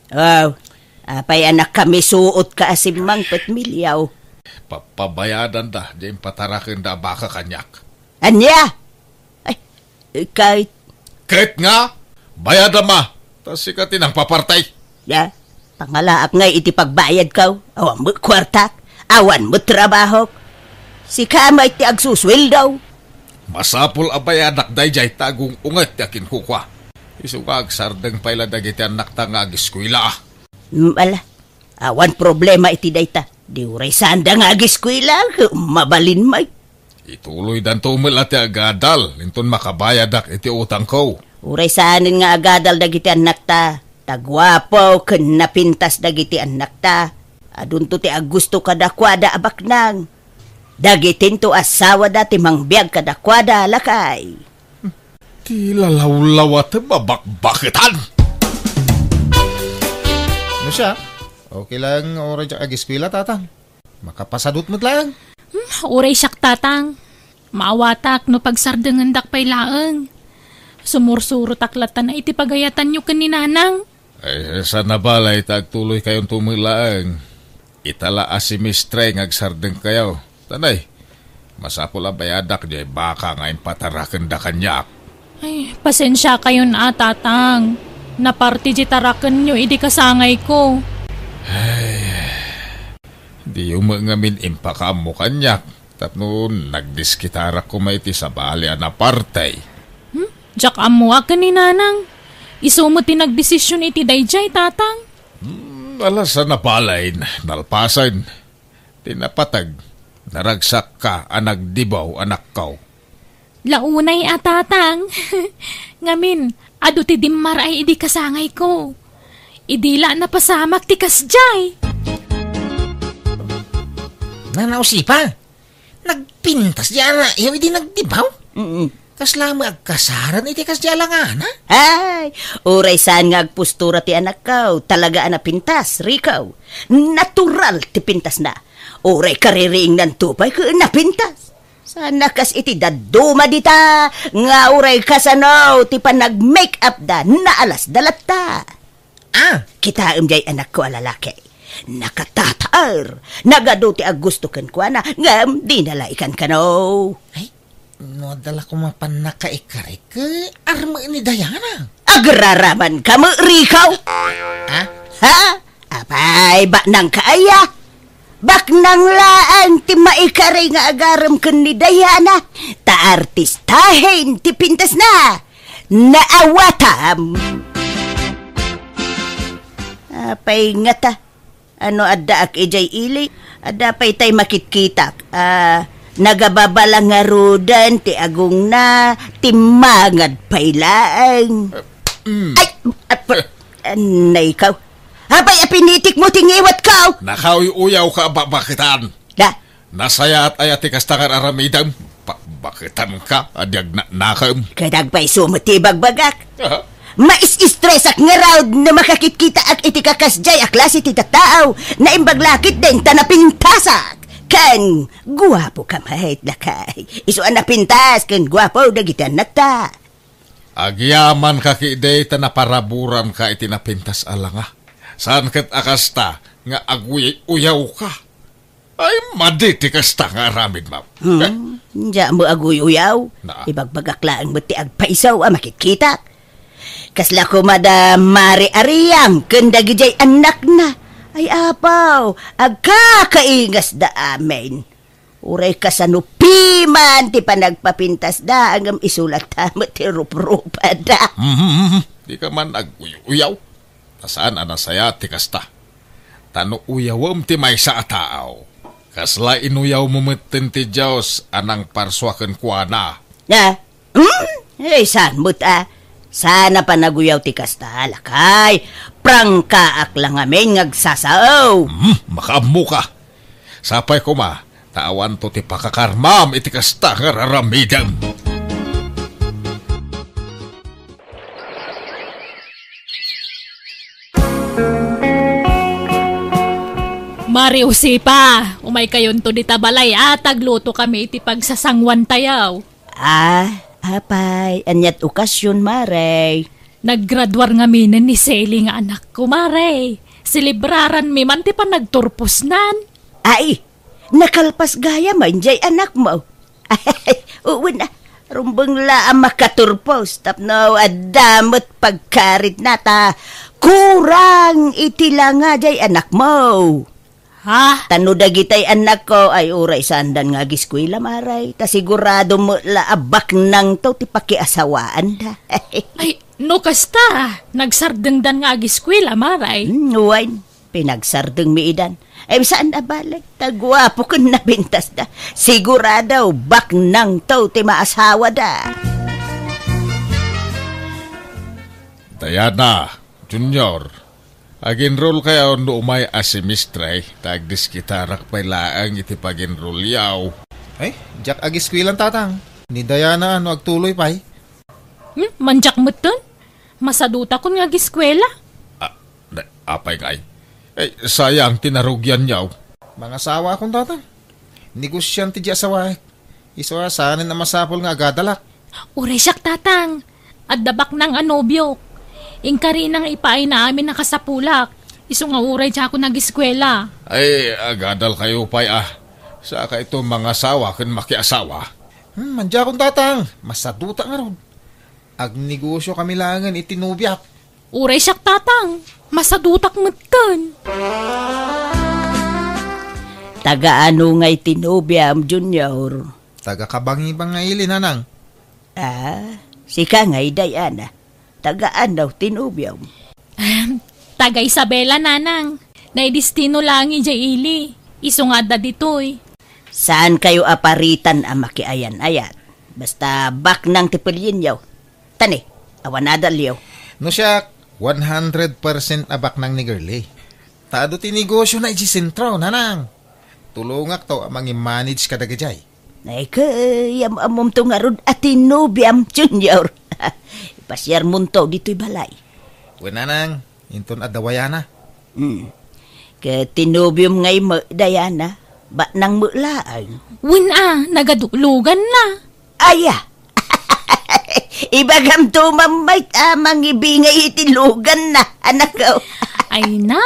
Speaker 3: Oh, apay anak kami suot ka asimang petmilyaw.
Speaker 7: Papabayadan da, di patarakin da baka kanyak.
Speaker 3: Anya? Ay, kahit...
Speaker 7: Kahit nga, bayadan ma, tas sikatin ang papartay.
Speaker 3: Ya, pangalaak nga iti pagbayad kaw. Awan mo kwartak, awan mo trabaho. Si kamay ti agsuswil daw.
Speaker 7: Masapul abayadak dayjay tagong unget yakin kukwa. Isugag sardeng payla dagiti anak ta nga agiskwila.
Speaker 3: Ala, awan problema iti dayta. Di uray sanda nga agiskwila, mabalin may.
Speaker 7: Ituloy dan tumil ati agadal, linton makabayadak iti utang ko.
Speaker 3: Uray sanin nga agadal dagiti anak ta. Tagwapo ken napintas dagiti anak ta. Adun to ti agusto kadakwada abaknang. Dagitin to asawa dati mangbiag kadakwada lakay.
Speaker 7: Ti lalaw-lawat babak-bakitan.
Speaker 6: Ano siya? Okay lang oray dyan agiskwila, tatang. Makapasadot mo't lang.
Speaker 2: Uray siyak tatang. Maawatak no pagsardengendak pay laeng. Sumursuro taklatan na iti pagayatan nyo kaninanang.
Speaker 7: Ay, sana balay tagtuloy kayong tumilaang. Itala asimistre ngagsardeng kayo. Tanay, masapul ang bayadak di baka ngayon patarakan da kanyak.
Speaker 2: Ay, pasensya kayo na tatang. Naparti di tarakan nyo idi kasangay ko.
Speaker 7: Ay, di umangamin impakam mo kanyak. Tapno nagdiskitarak ko maiti sa bali na partay.
Speaker 2: Diyak amuwa kaninanang. Isumo ti nagdesisyon iti dayjay tatang.
Speaker 7: Alas sa napalain, nalpasan. Tinapatag, naragsak ka, anak dibaw, anak kaw.
Speaker 2: Launay tatang. Ngamin, adu ti dimmar ay idi kasangay ko. Idila na pasamak ti kasjay.
Speaker 6: Nanausipa, nagpintas di ana, yaw idi nagdibaw. Tas lama agkasaran iti kasdi alangana.
Speaker 3: Ay, uray saan nga agpustura ti anak kaw. Talaga ana pintas, rikaw. Natural ti pintas na. Uray kaririing nan tupay ka napintas. Sana kas iti daduma dita. Nga uray kasanaw ti panag-make up da na alas dalata. Kita jay anak ko alalaki. Nakatataar. Nagado ti agusto ken ko na. Ngam, di nalaikan ka no.
Speaker 6: Ay, no, dala ko mapanakaikaray ka arma ni Diana.
Speaker 3: Agraraman ka mo, rikaw. Ha? Apay, ba nang kaaya? Bak nang laan ti maikaray nga agaram ken ni Diana. Ta artistahin ti pintas na. Naawatam. Apay nga ta. Ano adda ak ijay ili? Adda pay tay makitkitak. Nagababala nga rodan, ti agong na, ti mangad pailaang. Ay, anay ikaw. Habay apinitik mo, tingiwat ka.
Speaker 7: Nakaw-uyaw ka bakitan.
Speaker 3: Da?
Speaker 7: Nasaya at ayati kastangar aramidam. Bakitan ka, adyag nakam.
Speaker 3: Kadagpay sumutibag bagak. Mais-istresak nga raw na makakitkita ak iti kakasjay aklas iti tataaw na imbaglakit din tanapintasak. Kan, guwapo ka mahit lakay. Iso anak pintas, kan guwapo dagiti anak ta.
Speaker 7: Agyaman ka kiday ta naparaburan ka iti napintas alanga. Saan kat akasta nga aguyaw ka? Ay, maditi kasta nga aramid, ma'am.
Speaker 3: Diya mo aguyaw.
Speaker 7: Na.
Speaker 3: Ibagbagaklaan mo ti agpaisaw makikita. Kasla ko Mari Ariang, kandagi jay anak na. Ay apaw, agkakaingas da amin. Uray ka sa nupiman, ti panagpapintas da, hanggang isulat tamo ti rup-rupa da.
Speaker 7: Di ka man aguyaw. Tasaan anasaya ti kasta. Tano uyawam ti may sa ataaw. Kasla inuyaw mo metin ti Diyos anang parswaken kuana.
Speaker 3: Na? Saan mo ta? Sana pa naguyaw ti kasta, lakay. Prangkaak lang amin ngagsasaw.
Speaker 7: Makamu ka. Sapay ko ma, tawan to ti pakakarmam iti kasta nga raramidam.
Speaker 2: Mari usipa, umay kayon to di tabalay at agluto kami iti pagsasangwan tayaw.
Speaker 3: Apay, anyat okasyon, Maray.
Speaker 2: Naggraduar nga minin ni Sally nga anak ko, Maray. Silibraran mi man ti pa nagturpos nan.
Speaker 3: Ay, nakalpas gaya man jay anak mo. Ay, uwan na. Rumbang laang makaturpos. Tapno, adamot pagkarit nata. Kurang itila nga jay anak mo.
Speaker 2: Ha?
Speaker 3: Tano dagitay anak ko ay uray sandan nga giskwila, Maray. Ta sigurado mo laabak nang to ti pakiasawaan da.
Speaker 2: Ay, no kasta. Nagsardengdan nga agiskwila, Maray.
Speaker 3: Uwain, pinagsardeng miidan. Ay, saan na balik? Tagwapo ko na bintas da. Sigurado, bak nang to ti maasawa da.
Speaker 7: Diana, Junior,ag-enroll kayo no umay asimistray, tagdis kitarak pay laang iti pag-enroll yaw.
Speaker 6: Ay, Jack agiskwil ang tatang. Ni Diana ano agtuloy pay.
Speaker 2: Manjak mo ton? Masaduta ko nga giskwela.
Speaker 7: Apay kay. Eh, sayang tinarugyan yaw.
Speaker 6: Mga sawa akong tatang. Negosyan ti di asawa. Iso asanin na masapol nga agadalak.
Speaker 2: Uray siyak tatang. At dabak ng anobyo. Ingkari nang ipaay na amin nakasapulak. Iso nga uray siya ako nag-eskwela.
Speaker 7: Ay, agadal kayo pay Saka ito mga sawa kun makiasawa.
Speaker 6: Mandya akong tatang. Masaduta nga ron. Agnegosyo kami langan itinubyak.
Speaker 2: Uray siyak tatang. Masadutak matan.
Speaker 3: Taga-ano nga'y tinubiam, Junior?
Speaker 6: Taga-kabangibang nga ili, nanang.
Speaker 3: Sika nga'y Diana. Taga-ano tinubiam?
Speaker 2: Taga Isabela, nanang. Naidistino lang i ili. Iso nga da ditoy.
Speaker 3: Saan kayo aparitan ang makiayan-ayat? Basta bak ng tipilyin yaw. Tani, awanadal yaw.
Speaker 6: No siya, 100% abak ng ni girlie. Taado ti negosyo na ijisintro, nanang. Tulungak to amang i-manage ka dagajay.
Speaker 3: Ay kayam amom to nga rod at tinubiam, Junior. Pasyar munto dito'y balay.
Speaker 6: Nanang, inton adawayana.
Speaker 3: Tinubiam ngay mo, Diana. Ba nang mulaan?
Speaker 2: Nagadulugan na.
Speaker 3: Aya! Ibagam to mamay amang ibingay itilugan na, anak ko.
Speaker 2: Ay na,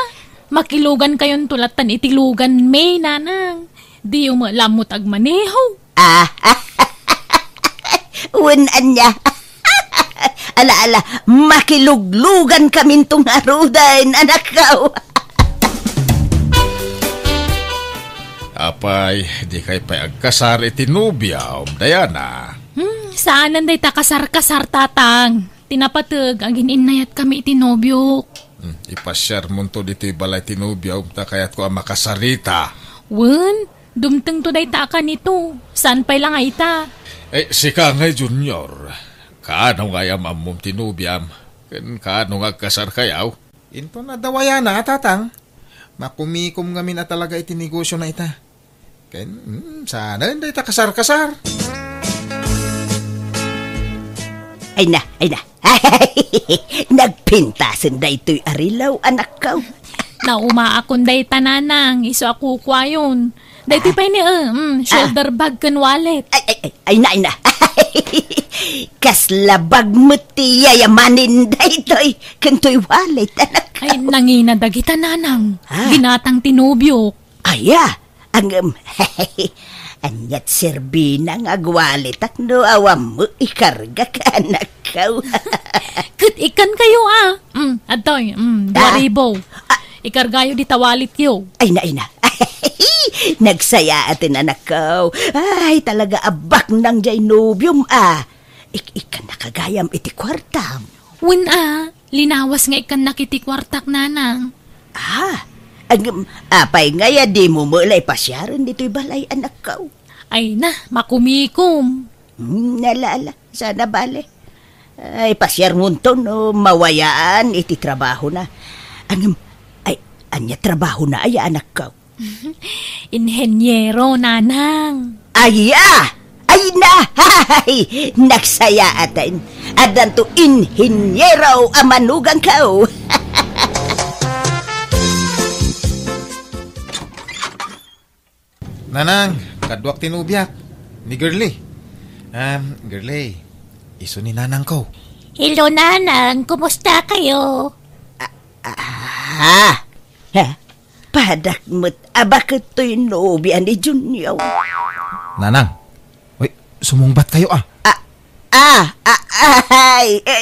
Speaker 2: makilugan kayon tulatan itilugan may, nanang. Di yung malamot agmaneho.
Speaker 3: Unan niya. Ala, makiluglugan kami itong arudan, anak ko.
Speaker 7: Apay, di kay pay agkasar itinubyaw, Diana.
Speaker 2: Saan nanday takasar-kasar tatang? Tinapatag, ang gininayat kami itinobyo.
Speaker 7: Ipasyar mo to dito balay tinubyaw, takayat ko ang makasarita.
Speaker 2: Dumteng to day taka nito. Saan pa'y lang ay ta?
Speaker 7: Sika ngay, Junior. Kaano nga yam amom tinubyam? Kaano nga kasar kayaw?
Speaker 6: Into na dawayana, tatang. Makumikom ngamin na talaga itinegosyo na ita. Sana hindi ta kasar-kasar.
Speaker 3: Ay na. Nagpintasan da ito'y arilaw, anak ko.
Speaker 2: Nauma akong day tananang, iso ako kwayon. Dahito pa ni, shoulder bag kan wallet.
Speaker 3: Ay na. Kaslabag mo ti yayamanin daytoy. Kantoy wallet, anak ko.
Speaker 2: Ay, nangina dagita nanang. Ginatang tinubyok.
Speaker 3: Aya, anyat serbina nga agwalit ak no awam mo ikarga ka anak ko.
Speaker 2: Kat ikan kayo Adoy, 2,000. Ikargayo di tawalit yo.
Speaker 3: Ay na. Nagsaya atin anak ko. Ay talaga abak ng jaynobium Ikan nakagayam iti kwartam.
Speaker 2: Win linawas nga ikan nakitikwartak nanang.
Speaker 3: Apay ngaya di mo mulay pasyaran dito'y balay anak ko.
Speaker 2: Ay na, makumikom.
Speaker 3: Nalala, sana bale. Ay pasyar mo to no, mawayaan iti trabaho na. Anya trabaho na ay anak ko.
Speaker 2: Inhenyero nanang.
Speaker 3: Ay na! Nagsaya atin. Adan to inhenyero amanugang ko.
Speaker 6: Nanang, kadwak tinubyak. Ni Girlie. Girlie, iso ni nanang ko.
Speaker 2: Hello nanang, kumusta kayo?
Speaker 3: Padak mo't bakit to'y noobyan ni Junior?
Speaker 6: Nanang, sumungbat kayo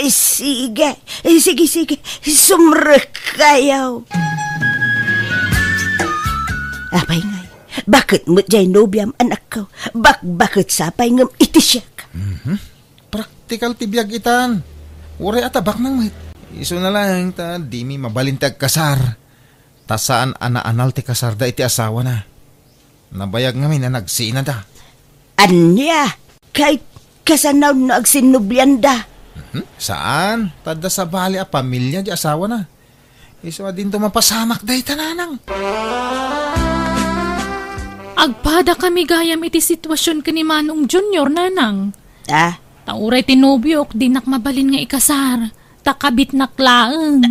Speaker 3: Sige. Sumrek kayo. Apay ngay, bakit mo't jay nobyam anak ko? Bakit sapay ngam iti siya ka?
Speaker 6: Praktikal tibiyag itan. Uray atabak nang mahit. Iso na lang di mi mabalintag kasar. Tasaan ana-anal ti kasarda iti asawa na. Nabayag ngamin na nagsina da.
Speaker 3: Anya, kahit kasanaw na agsinubyan da.
Speaker 6: Saan? Tada sa bali pamilya di asawa na. Iso din to mapasamak da itananang.
Speaker 2: Agpada kami gayam iti sitwasyon ka ni Manong Junior nanang. Tauray tinubyok, di nakmabalin nga ikasar. Takabit naklaang.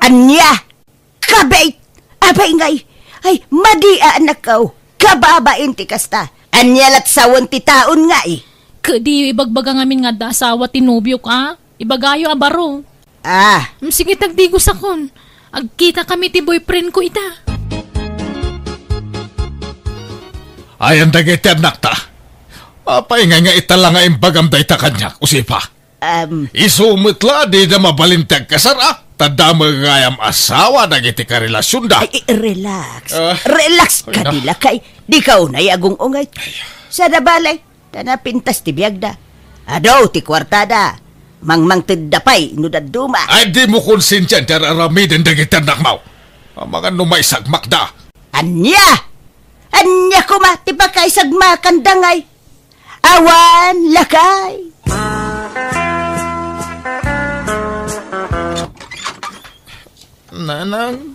Speaker 3: Anya! Kabait! Abay ngay! Ay, madia anak ko! Kababain ti kasta! Anya lat sawon ti taon nga
Speaker 2: Kadi ibagbaga ngamin nga da asawa tinubyok Ibagayo abaro. Sige tagdigos akon. Agkita kami ti boyfriend ko ita.
Speaker 7: Ayan dagiti anak ta. Paingay nga itala nga imbagam da ita kanyak, usipa. Isumutla di na mabalintag kasar Tada magayam asawa dagiti ka relasyon da.
Speaker 3: Relax. Relax ka dila kay. Di ka unay agong ungay. Sa nabalay, tanapintas ti biyag da. Adaw ti kwartada. Mangmang tiddapay, nudaduma.
Speaker 7: Ay di mo konsensyan tararamidin dagiti anak mo. Mga numay sagmak da.
Speaker 3: Anya kuma, ti ba kay sagmakan dangay. Awan, lakay.
Speaker 6: Nanang.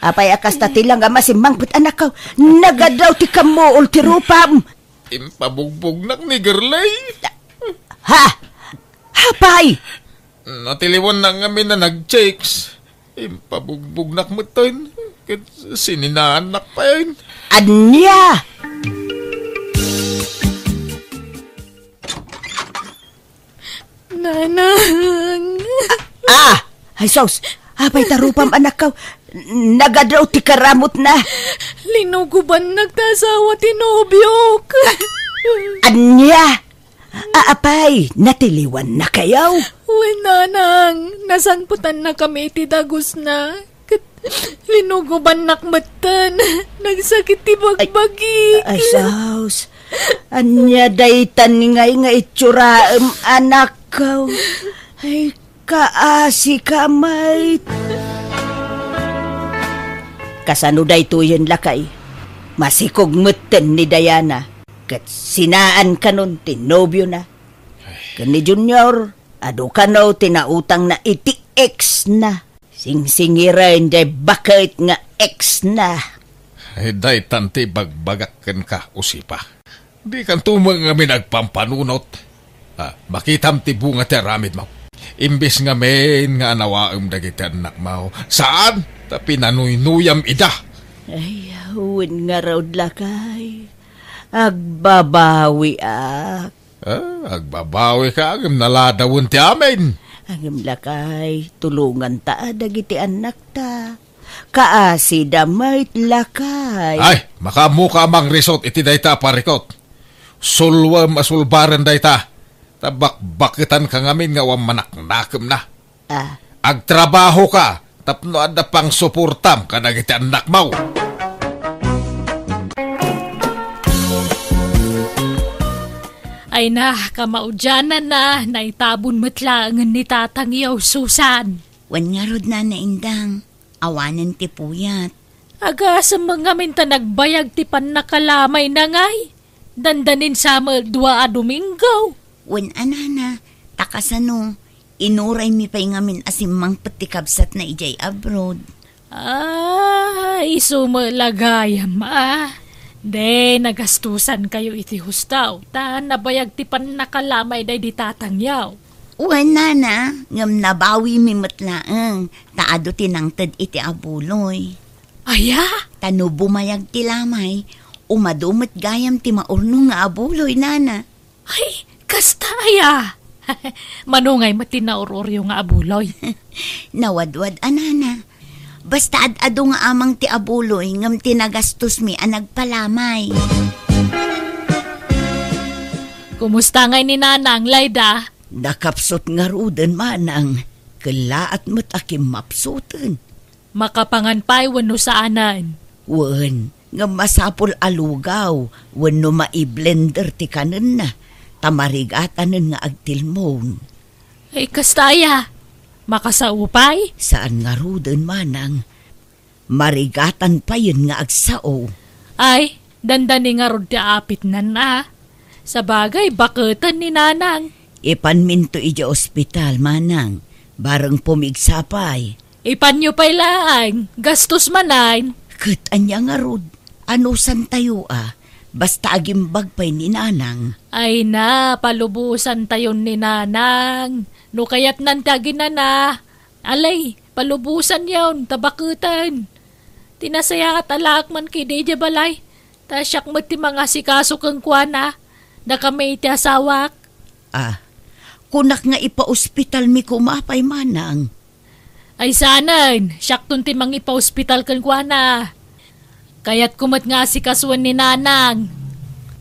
Speaker 3: Apay akas tatilang nga masimang put anak ko. Nagadaw ti kamo ultirupam.
Speaker 6: Impabugbog nak ni Girlie.
Speaker 3: Hapay.
Speaker 6: Natiliwan na ngamin na nag-checks. Impabugbog nak mo tayo. Sininaanak pa yun.
Speaker 3: Anya.
Speaker 2: Nanang.
Speaker 3: Ay sos, apay tarupam anak ko. Nagadaw ti karamot na.
Speaker 2: Linuguban nagtasawa tinubyok.
Speaker 3: Anya. Apay, natiliwan na kayaw.
Speaker 2: Uy, nanang, nasanputan na kami ti dagus na. Linuguban nakmatan. Nagsakit ti bagbagi.
Speaker 3: Ay sos. Anya daytan ngay nga itsuraem anak ko. Ay kaasi kamay. Kasano daytoyen lakay. Masikog meten ni Diana. Kat sinaan kanon tinobyo na. Kani Junior, ado kano tinautang na iti ex na. Singsingiran day bakit nga ex na.
Speaker 7: Ay daytan ti bagbagaken ka, usipa. Di kan tumang nga nagpampanunot. Makitam ti bunga ti aramid mo. Imbis nga men nga anawaem dagiti anak mo. Saan? Ta pinanuynuyam ida.
Speaker 3: Ay, huwin nga raw lakay. Agbabawi
Speaker 7: Agbabawi ka agam naladawon ti amin.
Speaker 3: Agam lakay, tulungan ta dagiti anak ta. Kaasi damait lakay.
Speaker 7: Ay, makamuka mang resort iti dayta parikot. Sulwam asulbaran dayta. Tabak-bakitan ka ngamin nga wam manaknakem na. Agtrabaho ka, tapno ada pang suportam ka dagiti anak mo.
Speaker 2: Ay na, kamaudyanan na, naitabon matlangan ni Tatang Yaw, Susan.
Speaker 5: Wan nga rod na Indang, awanan ti puyat.
Speaker 2: Aga sa mga minta nagbayag ti pan nakalamay na ngay. Dandanin sa dua a Domingo.
Speaker 5: Wan anana, takasano, inuray mi pa'y ngamin asimang patikabsat na ijay abroad.
Speaker 2: Ay, sumalagayam De, nagastusan kayo iti hustaw. Ta, nabayag ti pan nakalamay day di Tatang Yaw.
Speaker 5: Wan nana, ngam nabawi mi matlaang, taado tinangtad iti abuloy.
Speaker 2: Aya?
Speaker 5: Tano bumayag ti lamay, umadumot gayam ti maurno nga abuloy nana.
Speaker 2: Ay, kasta aya. Manungay matinauroryo nga abuloy.
Speaker 5: Nawadwad anana. Basta ad-ado nga amang ti abuloy ngam tinagastos mi ang nagpalamay.
Speaker 2: Kumusta ngay ni Nanang, Layda?
Speaker 3: Nakapsot nga ruden manang. Kalaat mo't akim mapsutan.
Speaker 2: Makapanganpay wano saanan.
Speaker 3: Wan, nga masapol alugaw. Wano maiblender ti kanan na. Tamarigatanan nga agtilmon.
Speaker 2: Ay, kastaya. Makasaupay?
Speaker 3: Saan nga ruden manang? Marigatan pa yun nga agsao.
Speaker 2: Ay, dandani nga rod ti apit na. Sa bagay, baketan ni Nanang.
Speaker 3: Ipanminto ija ospital manang. Barang pumigsapay.
Speaker 2: Ipanyo pa'y laang. Gastos manain.
Speaker 3: Kat anya nga rod. Ano san tayo Basta agimbag pa'y ni Nanang.
Speaker 2: Ay na, palubusan tayon ni Nanang. No kayat nantagin na. Alay, palubusan yawn, tabakutan. Tinasaya at alaak man kay Deja Balay. Tasyak mo ti mga sikaso kang kuwana. Na kami iti asawak.
Speaker 3: Kunak nga ipa-ospital mi kumapay manang.
Speaker 2: Ay sanan, siyak tun ti mang ipa-ospital kang kuwana. Kaya't kumat nga si kasuan ni Nanang.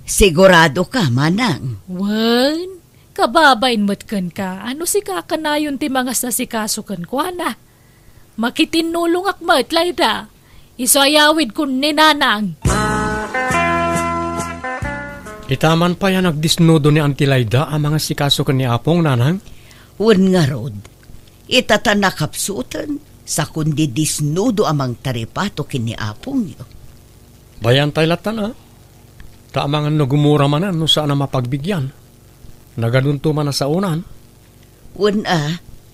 Speaker 3: Sigurado ka, manang?
Speaker 2: Wan, kababain mo't kan ka. Ano si kakanayon ti mga sasikaso kan kwa na? Makitinulong akmat, Layda. Isayawid kun ni Nanang.
Speaker 8: Itaman pa yan nagdisnudo ni Auntie Layda ang mga sikaso kan ni Apong, Nanang?
Speaker 3: Wan nga rod. Itatanakapsutan sa kundi disnudo amang taripato kini Apong yo.
Speaker 8: Bayan tayo latan Taamangan no gumura manan no saan na mapagbigyan. Nagadunto man na sa unan.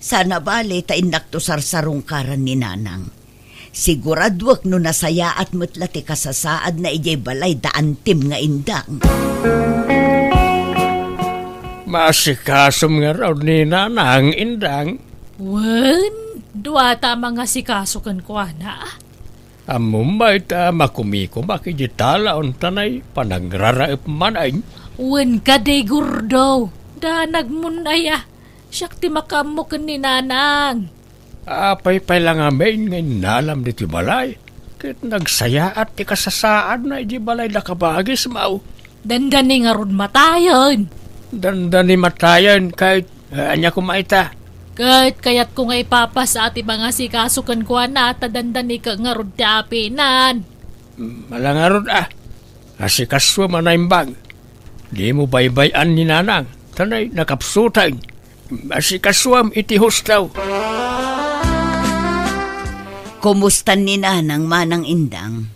Speaker 3: Sana bali ta indak to sarsarong karan ni Nanang. Siguradwak no nasaya at mutlati kasasaad na ijay balay daantim nga indang.
Speaker 8: Masikasom nga raw ni Nanang indang.
Speaker 2: Wan, duwata mga sikaso kan kwa na.
Speaker 8: Amumbay ta makumiko makijitala on tanay panagraraip manay.
Speaker 2: Wan ka day gurdo. Da nagmunaya. Siyak ti makamukan ni Nanang.
Speaker 8: Apay lang amin ngayon nalam di ti balay. Kit nagsaya at ti kasasaad na di balay nakabagis mau.
Speaker 2: Dandani nga ron matayon.
Speaker 8: Dandani matayon kahit anya kumaita.
Speaker 2: Kaya't ko nga ipapas sa ati mga sikasukan ko na tadandani ka nga rod ti apinan.
Speaker 8: Malangarod asikaswa manaimbang. Di mo baybayan ni Nanang. Tanay nakapsutay. Asikaswam iti hustaw.
Speaker 3: Kumusta ni Nanang manang indang?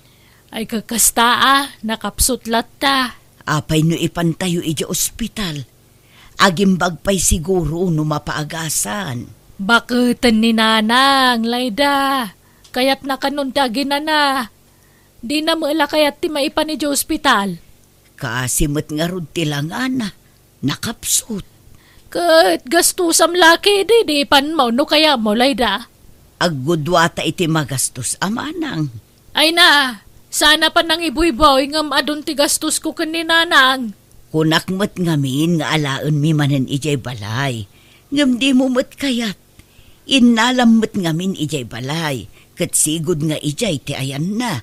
Speaker 2: Ay kakasta nakapsutlat ta.
Speaker 3: Apay no ipantayo ija ospital. Agimbag pa'y siguro no mapaagasan.
Speaker 2: Bakutan ni Nanang, Layda. Kaya't nakanuntagin na. Di na mula kaya't ti maipan ni ospital.
Speaker 3: Kasimot nga rod tilangana. Nakapsut.
Speaker 2: Kat gastusam laki di pan mo no kaya mo layda.
Speaker 3: Aggudwata iti magastos amanang.
Speaker 2: Ay na, sana pa nang ibuy-boy ngam adun ti gastos ko kaninanang.
Speaker 3: Kunakmat ngamin nga alaen mi manen ijay balay. Ngam di mo mat kayat. Inalammat ngamin ijay balay. Kat sigud nga ijay ti ayan na.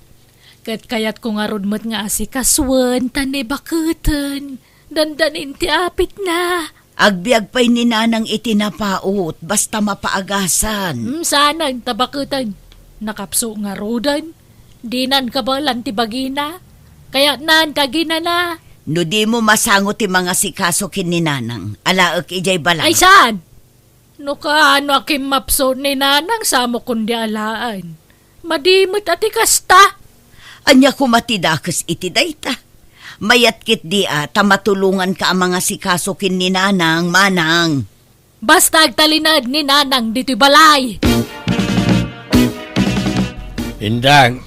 Speaker 2: Kat kayat ko nga rudmat nga asikaswan, tani bakuten. Dandanin ti apit na.
Speaker 3: Agbiag pa'y ninanang itinapaot, basta mapaagasan.
Speaker 2: Sana ang tabakutan. Nakapso nga rodan. Dinan ka ba lang ti bagina? Kaya nan kagina na.
Speaker 3: No di mo masangot ti mga sikaso kininanang. Alaak ijay balay.
Speaker 2: Ay saan? No kaano akim mapso ni nanang samo kundi alaan. Madimot ati kasta.
Speaker 3: Anya kumatidakas iti dayta. Mayat kit di tamatulungan ka ang mga sikaso kininanang manang.
Speaker 2: Basta agtalinad ni nanang dito'y balay.
Speaker 8: Indang,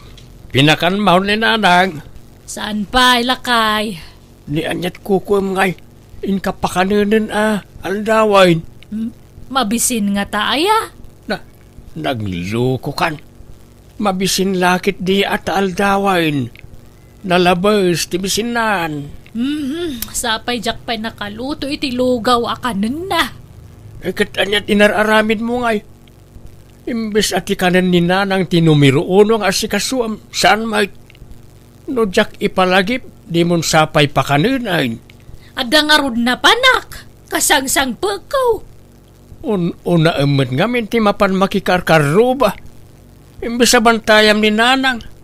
Speaker 8: pinakanmaw ni nanang.
Speaker 2: Saan pa ilakay?
Speaker 8: Ni anyat kukum ngay, inkapakanunan aldawain.
Speaker 2: Mabisin nga taaya.
Speaker 8: Nagloko kan. Mabisin lakit di at aldawain. Nalabas ti bisinan.
Speaker 2: Sapay jakpay nakaluto iti lugaw akanan na.
Speaker 8: Kat anyat inararamid mo ngay. Imbes at ikanan ni nanang tinumiro uno ang asikasuam. Saan may no jak ipalagip di mon sapay pakanunain.
Speaker 2: Ada nga rod na panak. Kasangsang pagkaw.
Speaker 8: Una emet ngamin ti mapan makikarkaruba. Imbes sa bantayam ni nanang.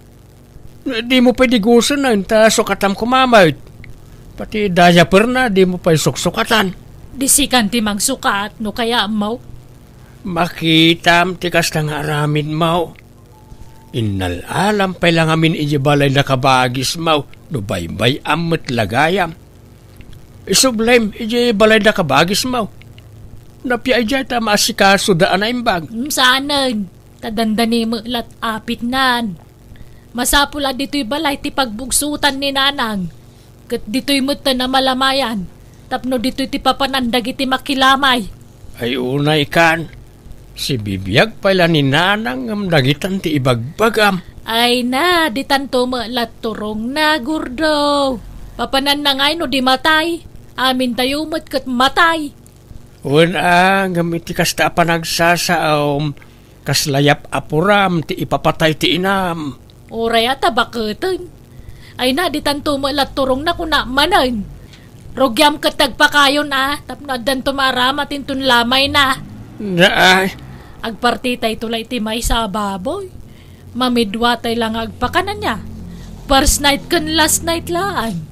Speaker 8: Di mo pwede gusto na ta sukatam kumamait. Pati daya perna di mo pa suksukatan.
Speaker 2: Disikan ti mang sukat no kaya mau.
Speaker 8: Makitam ti kasta nga aramid mau. Inalalam pa lang amin ijibalay na kabagis mau. No baybay amet lagayam. Isublem ijibalay na kabagis mau. Napia ijay ta maasikaso daan na imbag.
Speaker 2: Saanan. Tadandani mo lat apit nan. Masapula dito'y balay ti pagbugsutan ni nanang. Kat dito'y muta na malamayan. Tapno dito'y ti papanandag iti makilamay.
Speaker 8: Ay unay kan. Si bibiyag pala ni nanang ang nagitan ti ibagbagam.
Speaker 2: Ay na, di tanto lat turong na gurdo. Papanan na ngay no di matay. Amin tayo mat kat matay.
Speaker 8: Una, gamit ti kasta panagsasaom. Kaslayap apuram ti ipapatay ti inam.
Speaker 2: Oray ata baketen. Ay na, di tanto lat turong na kuna manan. Rogyam katagpakayon tapno adan tumaramat intun lamay na.
Speaker 8: Naay.
Speaker 2: Agpartitay tulay ti may sa baboy. Mamidwatay lang agpakanan niya. First night kan last night lang.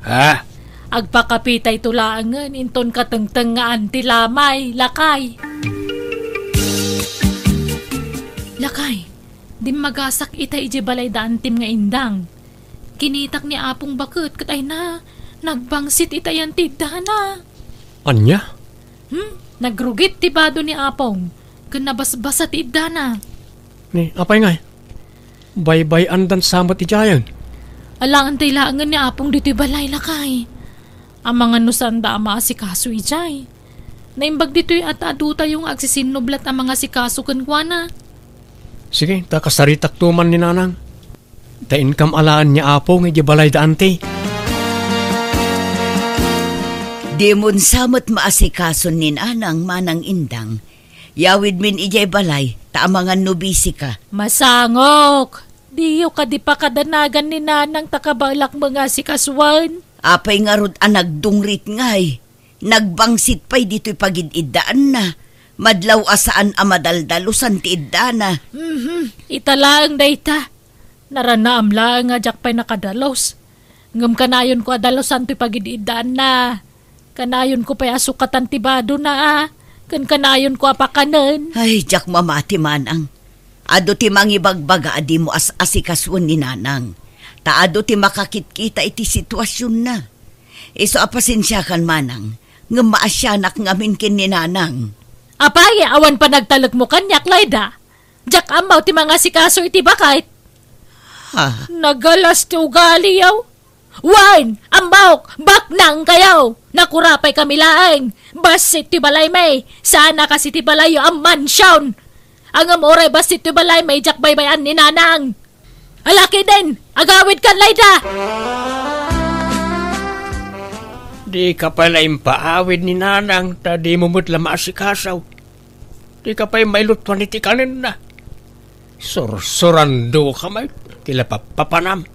Speaker 8: Ha?
Speaker 2: Agpakapitay tulaangan inton katengtengaan ti lamay, lakay. Lakay, di magasak itay ije balay daan tim nga indang. Kinitak ni apong bakit kat ay na, nagbangsit itayan ti dana.
Speaker 8: Anya?
Speaker 2: Nagrugit ti bado ni apong, kanabasbasa ti dana.
Speaker 8: Ni, apay ngay? Baybay andan samat ijayan.
Speaker 2: Alangan tayo laangan ni apong dito'y balay, lakay. Ang mga nusanda ang maasikaso ijay. Naimbag dito'y at aduta yung agsisinublat ang mga sikaso kankwana.
Speaker 8: Sige, takasaritak tuman ni nanang. Tain kam alaan niya apong ijibalay daante.
Speaker 3: Di mon samot maasikaso ni nanang manang indang. Yawid min ijay balay, ta mga nubisi ka.
Speaker 2: Masangok! Diyo ka di pa kadanagan ni nanang takabalak mga sikaswan.
Speaker 3: Apay nga rod nagdungrit ngay. Nagbangsit pa'y dito'y pagididaan na. Madlaw asaan amadaldalusan ti iddana.
Speaker 2: Italaang dayta. Naranaam lang nga jak pa'y nakadalos. Ngam kanayon ko adalosan ti pagididaan na. Kanayon ko pa'y asukatan ti bado na Kan kanayon ko apakanan.
Speaker 3: Ay, jak mamati manang. Ado ti mangibagbaga adi mo asikaswan ni nanang. Taado ti makakitkita iti sitwasyon na. Iso apasensya kan manang. Nga maasyanak ngamin kin ni nanang.
Speaker 2: Apay, awan pa nagtalag mo kanyak, Layda. Jak amaw ti mga sikaso iti bakit.
Speaker 3: Ha?
Speaker 2: Nagalas ti ugali yaw. Wine! Ambok! Baknang kayo! Nakurapay kami laeng! Basit ti balay may! Sana kasi ti balay ang mansyon! Ang amoray basit ti balay may jakbaybayan ni nanang! Alaki din! Agawid kan layda!
Speaker 8: Di ka pala impaawid ni nanang, ta di mo mo't lamaasikasaw. Di ka pa mailutwan iti kanin na. Sursurando ka may, tila papanam.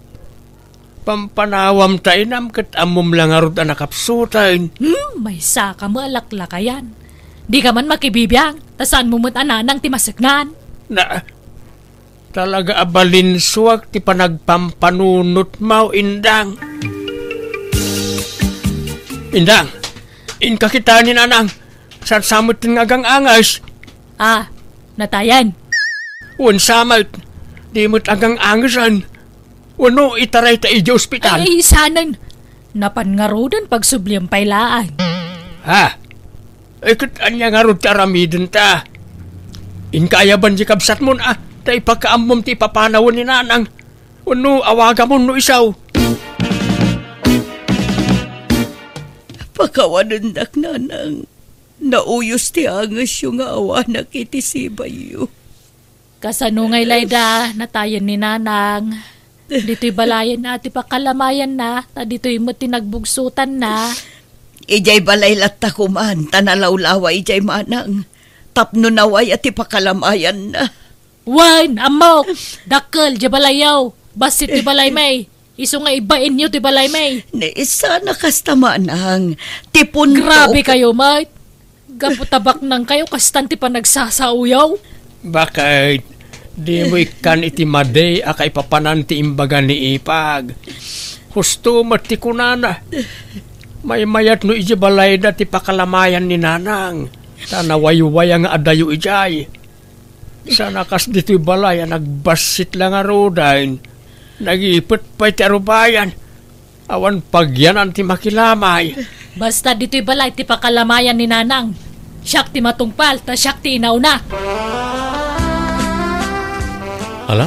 Speaker 8: Pampanawam tainam kat amom lang arod na nakapsutain.
Speaker 2: May saka mo alaklakayan. Di ka man makibibiyang, tasaan mo mo't ananang ti masignan.
Speaker 8: Na, talaga abalinsuak ti panagpampanunot mau, Indang. Indang, inkakita ni nanang, saan samot ng agang angas?
Speaker 2: Natayan.
Speaker 8: Wan samot, di mo't agang angasan. Wano itaray ta iji ospital?
Speaker 2: Ay, sanan. Napangarudan pagsubliyang pailaan.
Speaker 8: Ha? Ikot anya nga ro taramidin ta. Inkayaban di kabsat mo na, ta ipagkaamom ti papanawon ni nanang. Wano awaga mo no isaw.
Speaker 3: Pakawanundak nanang. Nauyos ti angas yung awa na kitisibay yu.
Speaker 2: Kasanungay layda, natayan ni nanang. Dito'y balayan na, ti pakalamayan na, ta dito'y mo tinagbugsutan na.
Speaker 3: Ijay balay latta kuman, tanalawlawa ijay manang. Tapno naway at ti pakalamayan na.
Speaker 2: Wine, amok, dakkel, di balayaw, basit ti balay may. Iso nga ibain niyo ti balay may.
Speaker 3: Naisa na kasta manang, tipon
Speaker 2: Grabe kayo, mate. Gaputabak nang kayo, kastan ti pa nagsasauyaw.
Speaker 8: Bakit? Di mo ikan iti maday akay papanan ti imbaga ni ipag. Husto mati kunana. May mayat no iji balay na ti pakalamayan ni nanang. Tanaway-way nga adayo ijay. Sana kas dito'y balay nagbasit lang arodain. Nag-ipot pa'y ti arubayan. Awan pagyanan ti makilamay.
Speaker 2: Basta dito'y balay ti pakalamayan ni nanang. Siyak ti matungpal, ta siyak ti inauna.
Speaker 8: Ala,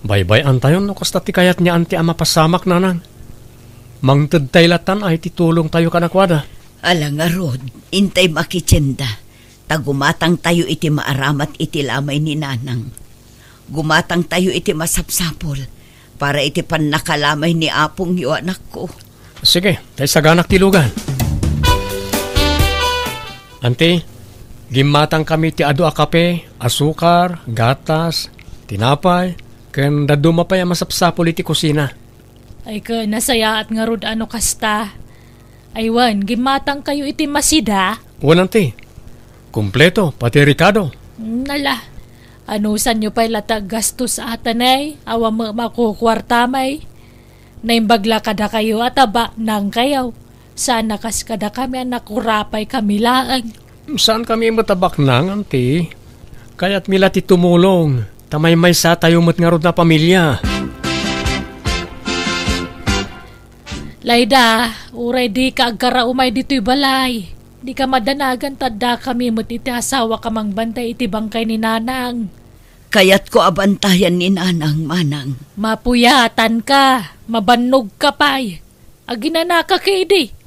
Speaker 8: baybay antayon no kasta ti kayat niya anti ama pasamak nanang. Mangted taylatan ay titulong tayo kanakwada.
Speaker 3: Ala nga rod, intay makitsenda. Tagumatang tayo iti maaramat iti lamay ni nanang. Gumatang tayo iti masapsapol para iti panakalamay ni apong yu anak ko.
Speaker 8: Sige, tayo saganak tilugan. Ante, gimatang kami ti adu a kape, asukar, gatas, tinapay, ken daduma pa yung masapsapol iti kusina.
Speaker 2: Ay ka, nasaya at nga rod ano kasta. Aywan, gimatang kayo iti masida.
Speaker 8: Wanante, kumpleto, pati Ricardo.
Speaker 2: Nala, anusan nyo pa'y latag gastos atanay, awa mo makukwartamay. Naimbagla kada kayo at aba nang kayaw. Sana kas kada kami nakurapay kami laang.
Speaker 8: Saan kami matabak nang, ante? Kaya't mila ti tumulong. Tamay-may sa tayo mo't nga rod na pamilya.
Speaker 2: Layda, uray di ka agkara umay dito'y balay. Di ka madanagan tadda kami mo't iti asawa kamang bantay iti bangkay ni nanang.
Speaker 3: Kaya't ko abantayan ni nanang manang.
Speaker 2: Mapuyatan ka, mabannog ka pa'y. Aginana ka kidi.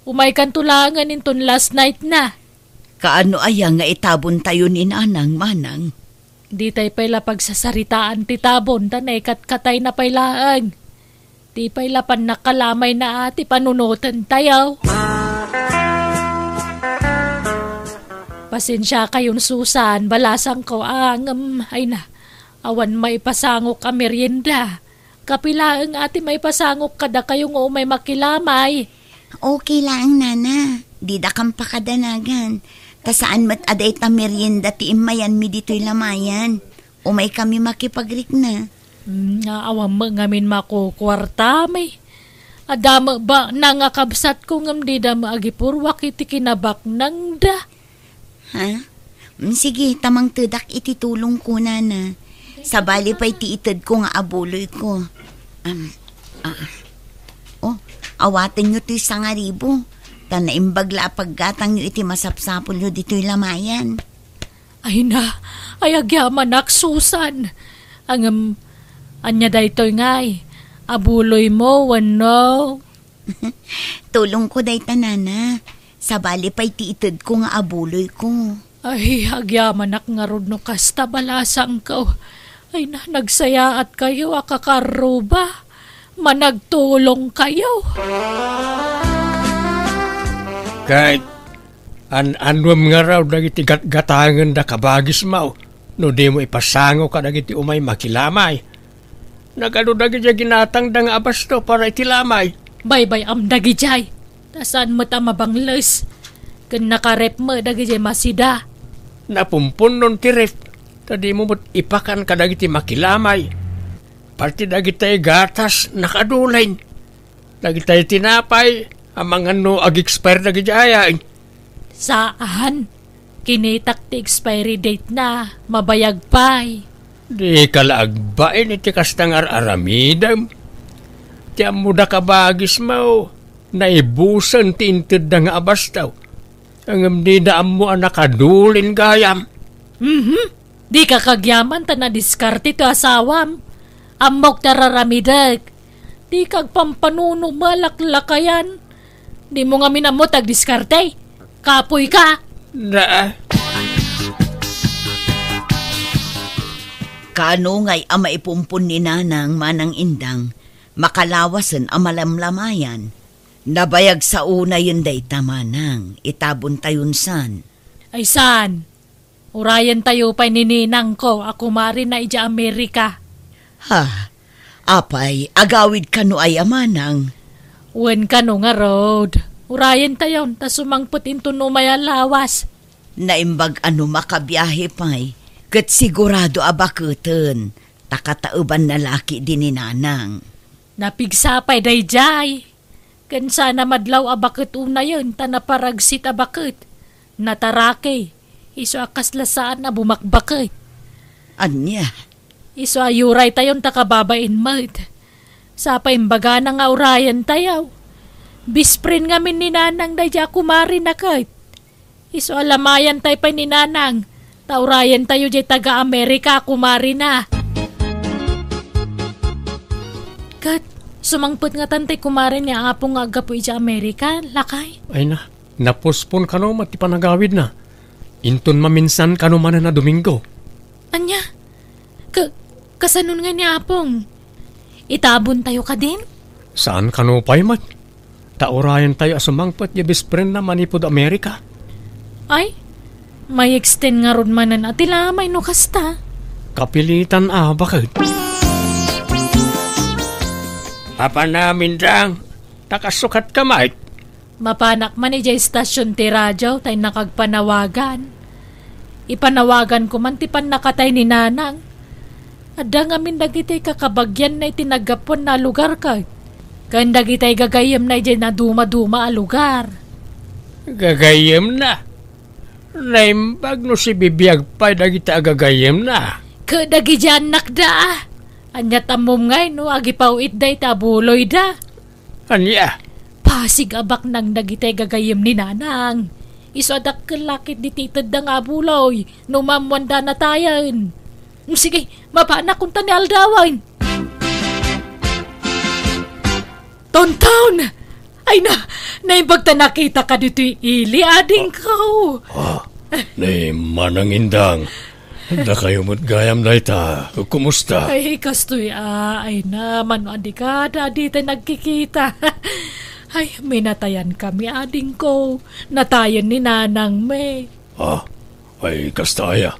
Speaker 2: Umay kan tulangan inton last night na.
Speaker 3: Kaano aya nga itabon tayo ni nanang manang?
Speaker 2: Di tay pala pagsasaritaan ti tabon, tanay katay na pailaan. Di pala pan nakalamay na ati panunutan tayaw. Pasensya kayon Susan, balasang ko ay na. Awan may pasangok ka merienda. Kapilaang ati may pasangok kada kayong may makilamay.
Speaker 5: Okay lang, nana. Di da kang pakadanagan. Tasaan mat aday ta merienda ti imayan mi dito'y lamayan. Umay kami makipagrik na.
Speaker 2: Awam mo ngamin makukwarta may. Adama ba nangakabsat ko ngam di da maagipurwak iti kinabak nang da.
Speaker 5: Ha? Sige, tamang tudak iti tulong ko, nana. Sabali pa'y tiitad ko nga abuloy ko. Awatin nyo to'y 1,000. Tanaimbagla paggatang nyo iti masapsapol nyo dito'y lamayan.
Speaker 2: Ay na, ay agyaman ak Susan. Anya daytoy ngay. Abuloy mo, wano?
Speaker 5: Tulong ko day tanana. Sa bali pa'y tiitid ko nga abuloy ko.
Speaker 2: Ay, agyamanak nga rod no kasta balasang ko. Ay na, nagsayaat kayo, akakaruba. Managtulong kayo.
Speaker 8: Kahit anwam nga raw dagiti gat-gatangan da kabagis mo. No di mo ipasango ka dagiti umay makilamay. Nagano dagiti ginatang da nga abasto para itilamay.
Speaker 2: Bay-bay am dagijay. Tasan mo ta mabangles. Kan nakarep mo dagijay masida.
Speaker 8: Napumpun nun ti ref. Tadi mo mo't ipakan ka dagiti makilamay. Parti dagiti gatas nakadulain. Dagiti tinapay. Amang ano ag-expire dagiti ayain.
Speaker 2: Saan? Kinitak ti expiry date na. Mabayag pa'y.
Speaker 8: Di kalaagbain iti kastang aramidam. Tiyam mo da kabagis mo. Naibusan ti intid da nga abastaw. Ang di daam mo ang nakadulin gayam.
Speaker 2: Di ka kagyaman ta na diskarte to asawam. Amok tararamidag. Di kag pampanuno malaklakayan. Di mo nga minamot ag diskarte. Kapoy ka.
Speaker 8: Na.
Speaker 3: Kano ngay ama ipumpun ni nanang manang indang, makalawasan ang malamlamayan. Nabayag sa una yun day tamanang, itabon tayon san.
Speaker 2: Ay san? Urayan tayo pa nininang ko. Ako marin na ija Amerika.
Speaker 3: Ha, apay, agawid kano ay amanang.
Speaker 2: Wen ka no nga road. Urayan tayon, ta sumangput into no maya lawas.
Speaker 3: Naimbag ano makabiyahe pa'y, kat sigurado abakutan, takatauban na laki din ni nanang.
Speaker 2: Napigsapay day jay. Kan sana madlaw abakit una yun, ta naparagsit abakit. Natarake, iso akaslasaan na bumakbakit.
Speaker 3: Anya?
Speaker 2: Iso ayuray tayon takababain mat. Sapa imbaga na nga urayan tayaw. Bisprin nga min ni nanang dayja kumari na kahit. Iso alamayan tayo pa ni nanang. Taurayan tayo jay taga-Amerika kumari na. Kat, sumangput nga tantay kumari niya apong nga agapo ija Amerika, lakay.
Speaker 8: Ay na, napospon ka no mati panagawid na. Inton maminsan ka no man na Domingo.
Speaker 2: Anya? Kasanon nga niya apong. Itabon tayo ka din?
Speaker 8: Saan ka no pa'y mat? Taurayan tayo asumangput ya bispren na manipod Amerika.
Speaker 2: Ay, may extend nga ron manan at ilamay no kasta.
Speaker 8: Kapilitan bakit? Papa namin dang, nakasukat ka Mike.
Speaker 2: Mapanak man ija istasyon ti radyo tay nakagpanawagan. Ipanawagan ko man ti pan nakatay ni nanang. Ada nga min dagitay kakabagyan na itinagapon na lugar ka. Kan dagitay gagayem na ija na duma-duma a lugar.
Speaker 8: Gagayem na? Naimbag no si bibiyag pa dagita agagayem na.
Speaker 2: Kadagi dyan nakda. Anya tamom ngay no agipawit day tabuloy da.
Speaker 8: Anya?
Speaker 2: Pasig abak nang dagitay gagayem ni nanang. Iso adak kalakit di titad da nga buloy. No mamwanda na tayan. Sige, mapanak kung tani aldawan. Tonton! Ay na, naimbag ta nakita ka dito ili ading ko.
Speaker 8: Nay manangindang. Da kayo mo't gayam na ita. Kumusta?
Speaker 2: Ay, kastoy ay na, mano adi ka, dadi tayo nagkikita. Ay, may natayan kami ading ko. Natayan ni nanang me.
Speaker 8: Ay kastaya.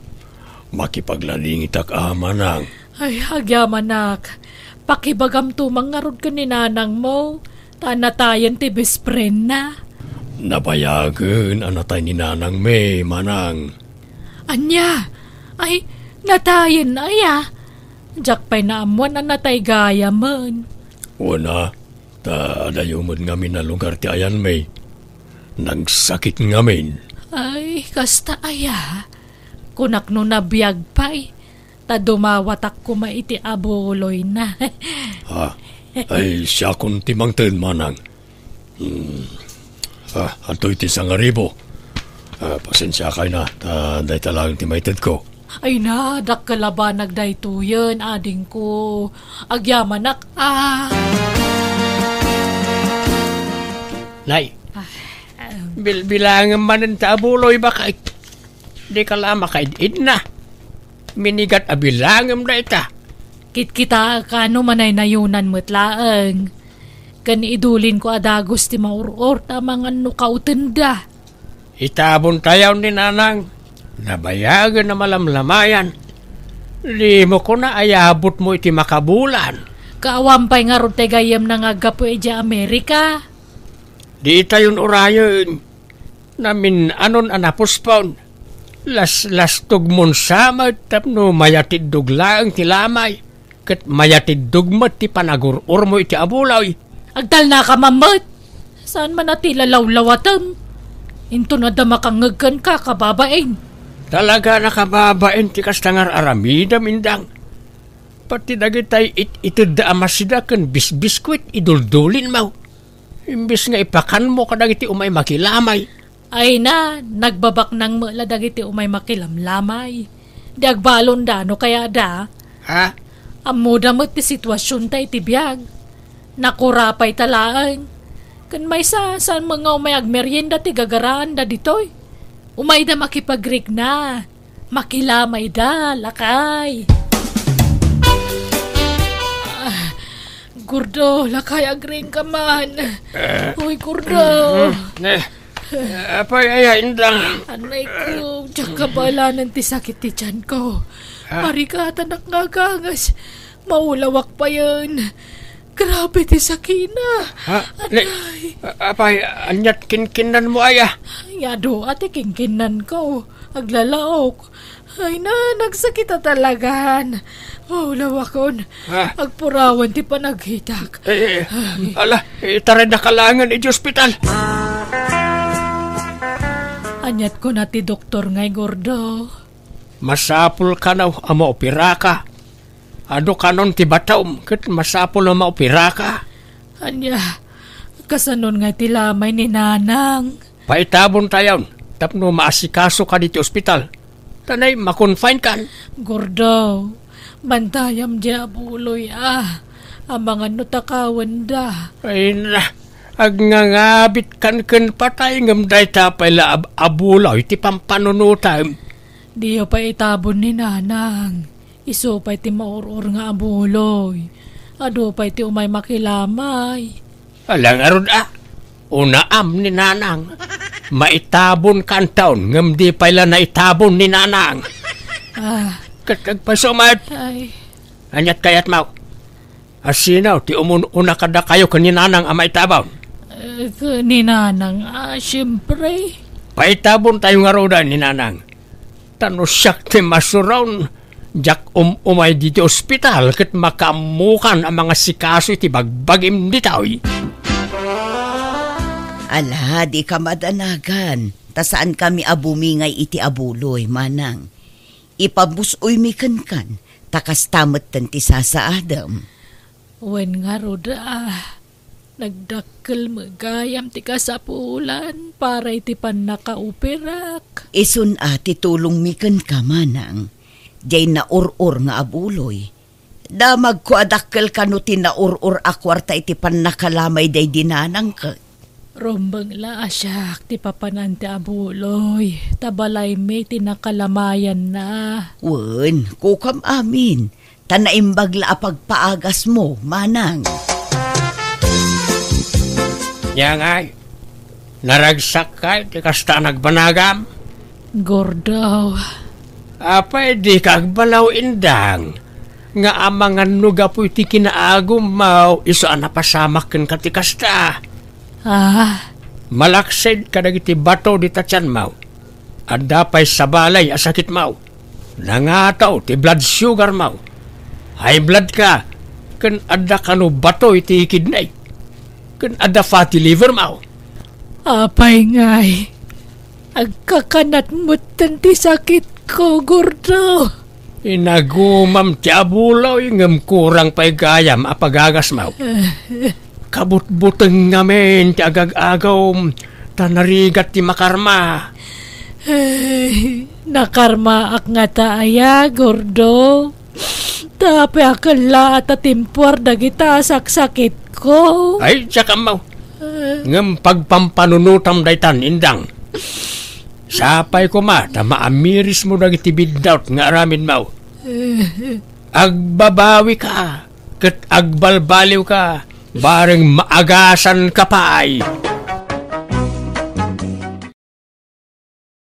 Speaker 8: Makipaglalingit ak amanang.
Speaker 2: Ay, agyamanak. Pakibagam tumang ngarod ka ni nanang mo. Tanatayan ti bispren na.
Speaker 8: Nabayagan anatay ni nanang me, manang.
Speaker 2: Anya? Ay, natayan na ya. Diyak pa'y naamuan na natay gaya man.
Speaker 8: Una, adayumod ngamin na lugar ti ayan me. Nagsakit ngamin.
Speaker 2: Ay, kasta aya. Kunak no nabiyag pa'y. Ta dumawatak ko maiti abuloy na.
Speaker 8: Ay, siya kung timangtin, manang. Anto iti 1,000. Pasensya kayo na. Dahi talang timaited ko.
Speaker 2: Ay na, dakkalaba nagdaytoyen, ading ko. Agyamanak,
Speaker 8: Nay, bilangan man ang tabuloy baka di ka lang makaidid na. Minigat abilangam na ita.
Speaker 2: Kita kano manay nayunan mutlaang. Kani idulin ko adagos ti mauror ta mga nukautenda.
Speaker 8: Itabon tayaw ni nanang. Nabayagan na malamlamayan. Di mo ko na ayabot mo iti makabulan.
Speaker 2: Kaawampay nga ron tegayam na nga gapo eja Amerika.
Speaker 8: Di tayon orayon. Namin anon anapuspon. Las tugmon samad tapno mayatid duglaang ti lamay. Kat mayatid dugmat ti panagurur mo iti abulay.
Speaker 2: Agdal na ka mamat. Saan man ati lalawlawatam? Into na damakangagkan ka kababain.
Speaker 8: Talaga nakababain ti kastangar aramida mindang. Pati dagitay itid da amasida kan bisbiskwit iduldulin mo. Imbis nga ipakan mo kadagiti umay makilamay.
Speaker 2: Ay na, nagbabak ng mula dagiti umay makilamlamay. Di agbalon da, no kaya da?
Speaker 8: Ha?
Speaker 2: Amuda mo ti sitwasyon tayo ti biyag. Nakurapay talaan. Kan may saan mga umay agmeryenda ti gagaraan da ditoy. Umay da makipagrig na. Makilamay da, lakay. Gordo, lakay agring ka man. Uy, Gordo.
Speaker 8: Apay ayain lang.
Speaker 2: Anay ko, diyan ka bala ng tisakit ti tiyan ko. Pari ka tanak nga gangas. Maulawak pa yan. Grabe ti sakina.
Speaker 8: Apay, anyat kinkinan mo aya.
Speaker 2: Yado, ate kinkinan ko. Aglalaok. Ay na, nagsakit na talagaan. Maulawakon. Agpurawan ti panaghitak.
Speaker 8: Ala, itaray na kalangan iti ospital.
Speaker 2: Anyat ko na ti doktor ngay, Gordo.
Speaker 8: Masapul ka na ama opera ka. Ado kanon ti bataom ket masapul na maopera ka.
Speaker 2: Anya, kasanon ngay ti lamay ni Nanang.
Speaker 8: Paitabon tayon, tapno maasikaso ka diti ospital. Tanay makonfine kan.
Speaker 2: Gordo, bantayam di abuloy ang mga nutakawan da.
Speaker 8: Ay na, agnangabit kan patay ngam day tapay la abulaw iti pampanunutam.
Speaker 2: Diyo pa itabon ni Nanang. Iso pa iti maurur nga abuloy. Ado pa iti umay makilamay.
Speaker 8: Alang arod unaam ni Nanang. Maitabon kan taon ngam di pala na itabon ni Nanang. Katagpasumat.
Speaker 2: Ay.
Speaker 8: Anyat kayat mau. Asinaw ti una kada kayo kan ni Nanang ang maitabon.
Speaker 2: Ni Nanang, siyempre.
Speaker 8: Paitabon tayo nga roda ni Nanang. Tanusyak ti masuraw. Jak umay dito ospital kat makamukan ang mga sikaso iti bagbagim ditaw.
Speaker 3: Ala, di ka madanagan. Ta saan kami abumingay iti abuloy, Manang. Ipabusoy mi kan, takas tamat tanti sa Adam.
Speaker 2: Wen nga roda, nagdakkel magayam ti kasapulan para iti pan nakauperak.
Speaker 3: Isun ati tulong mi kan ka, Manang. Diyay na urur nga abuloy. Damag ko adakkel kano ti na urur akwarta iti pan nakalamay day dinanang ka.
Speaker 2: Rombang la asyak ti papanante abuloy. Tabalay may tinakalamayan na.
Speaker 3: Wen, kukam amin. Tanaimbag la apagpaagas mo, Manang.
Speaker 8: Yang ay, naragsak ka, di kasta nagbanagam.
Speaker 2: Gordo.
Speaker 8: Apay di kagbalaw indang. Nga amangan nuga po iti kinaagum mau, iso anapasamak ken katikasta. Malaksid kadagiti bato di tatyan mau. Adda pa'y sabalay asakit mau. Nangataw ti blood sugar mau. High blood ka. Ken adda kano bato iti kidney. Ken adda fatty liver mau.
Speaker 2: Apay ngay. Agkakanat mo tanti sakit ko, Gordo.
Speaker 8: Inagumam ti abulaw ngam kurang pa'y gayam apagagas mau. Kabut-buteng ngamen ti agag-agaw tanarigat ti makarma.
Speaker 2: Nakarma ak nga taaya, gordo. Tapi akala at timpor dagita saksakit ko.
Speaker 8: Ay, tsaka mo. Ngam pagpampanunutam daytan, indang. Sapay ko maamiris mo dagiti bidnaut nga aramin mo. Agbabawi ka, ket agbalbaliw ka, bareng maagasan ka pa ay.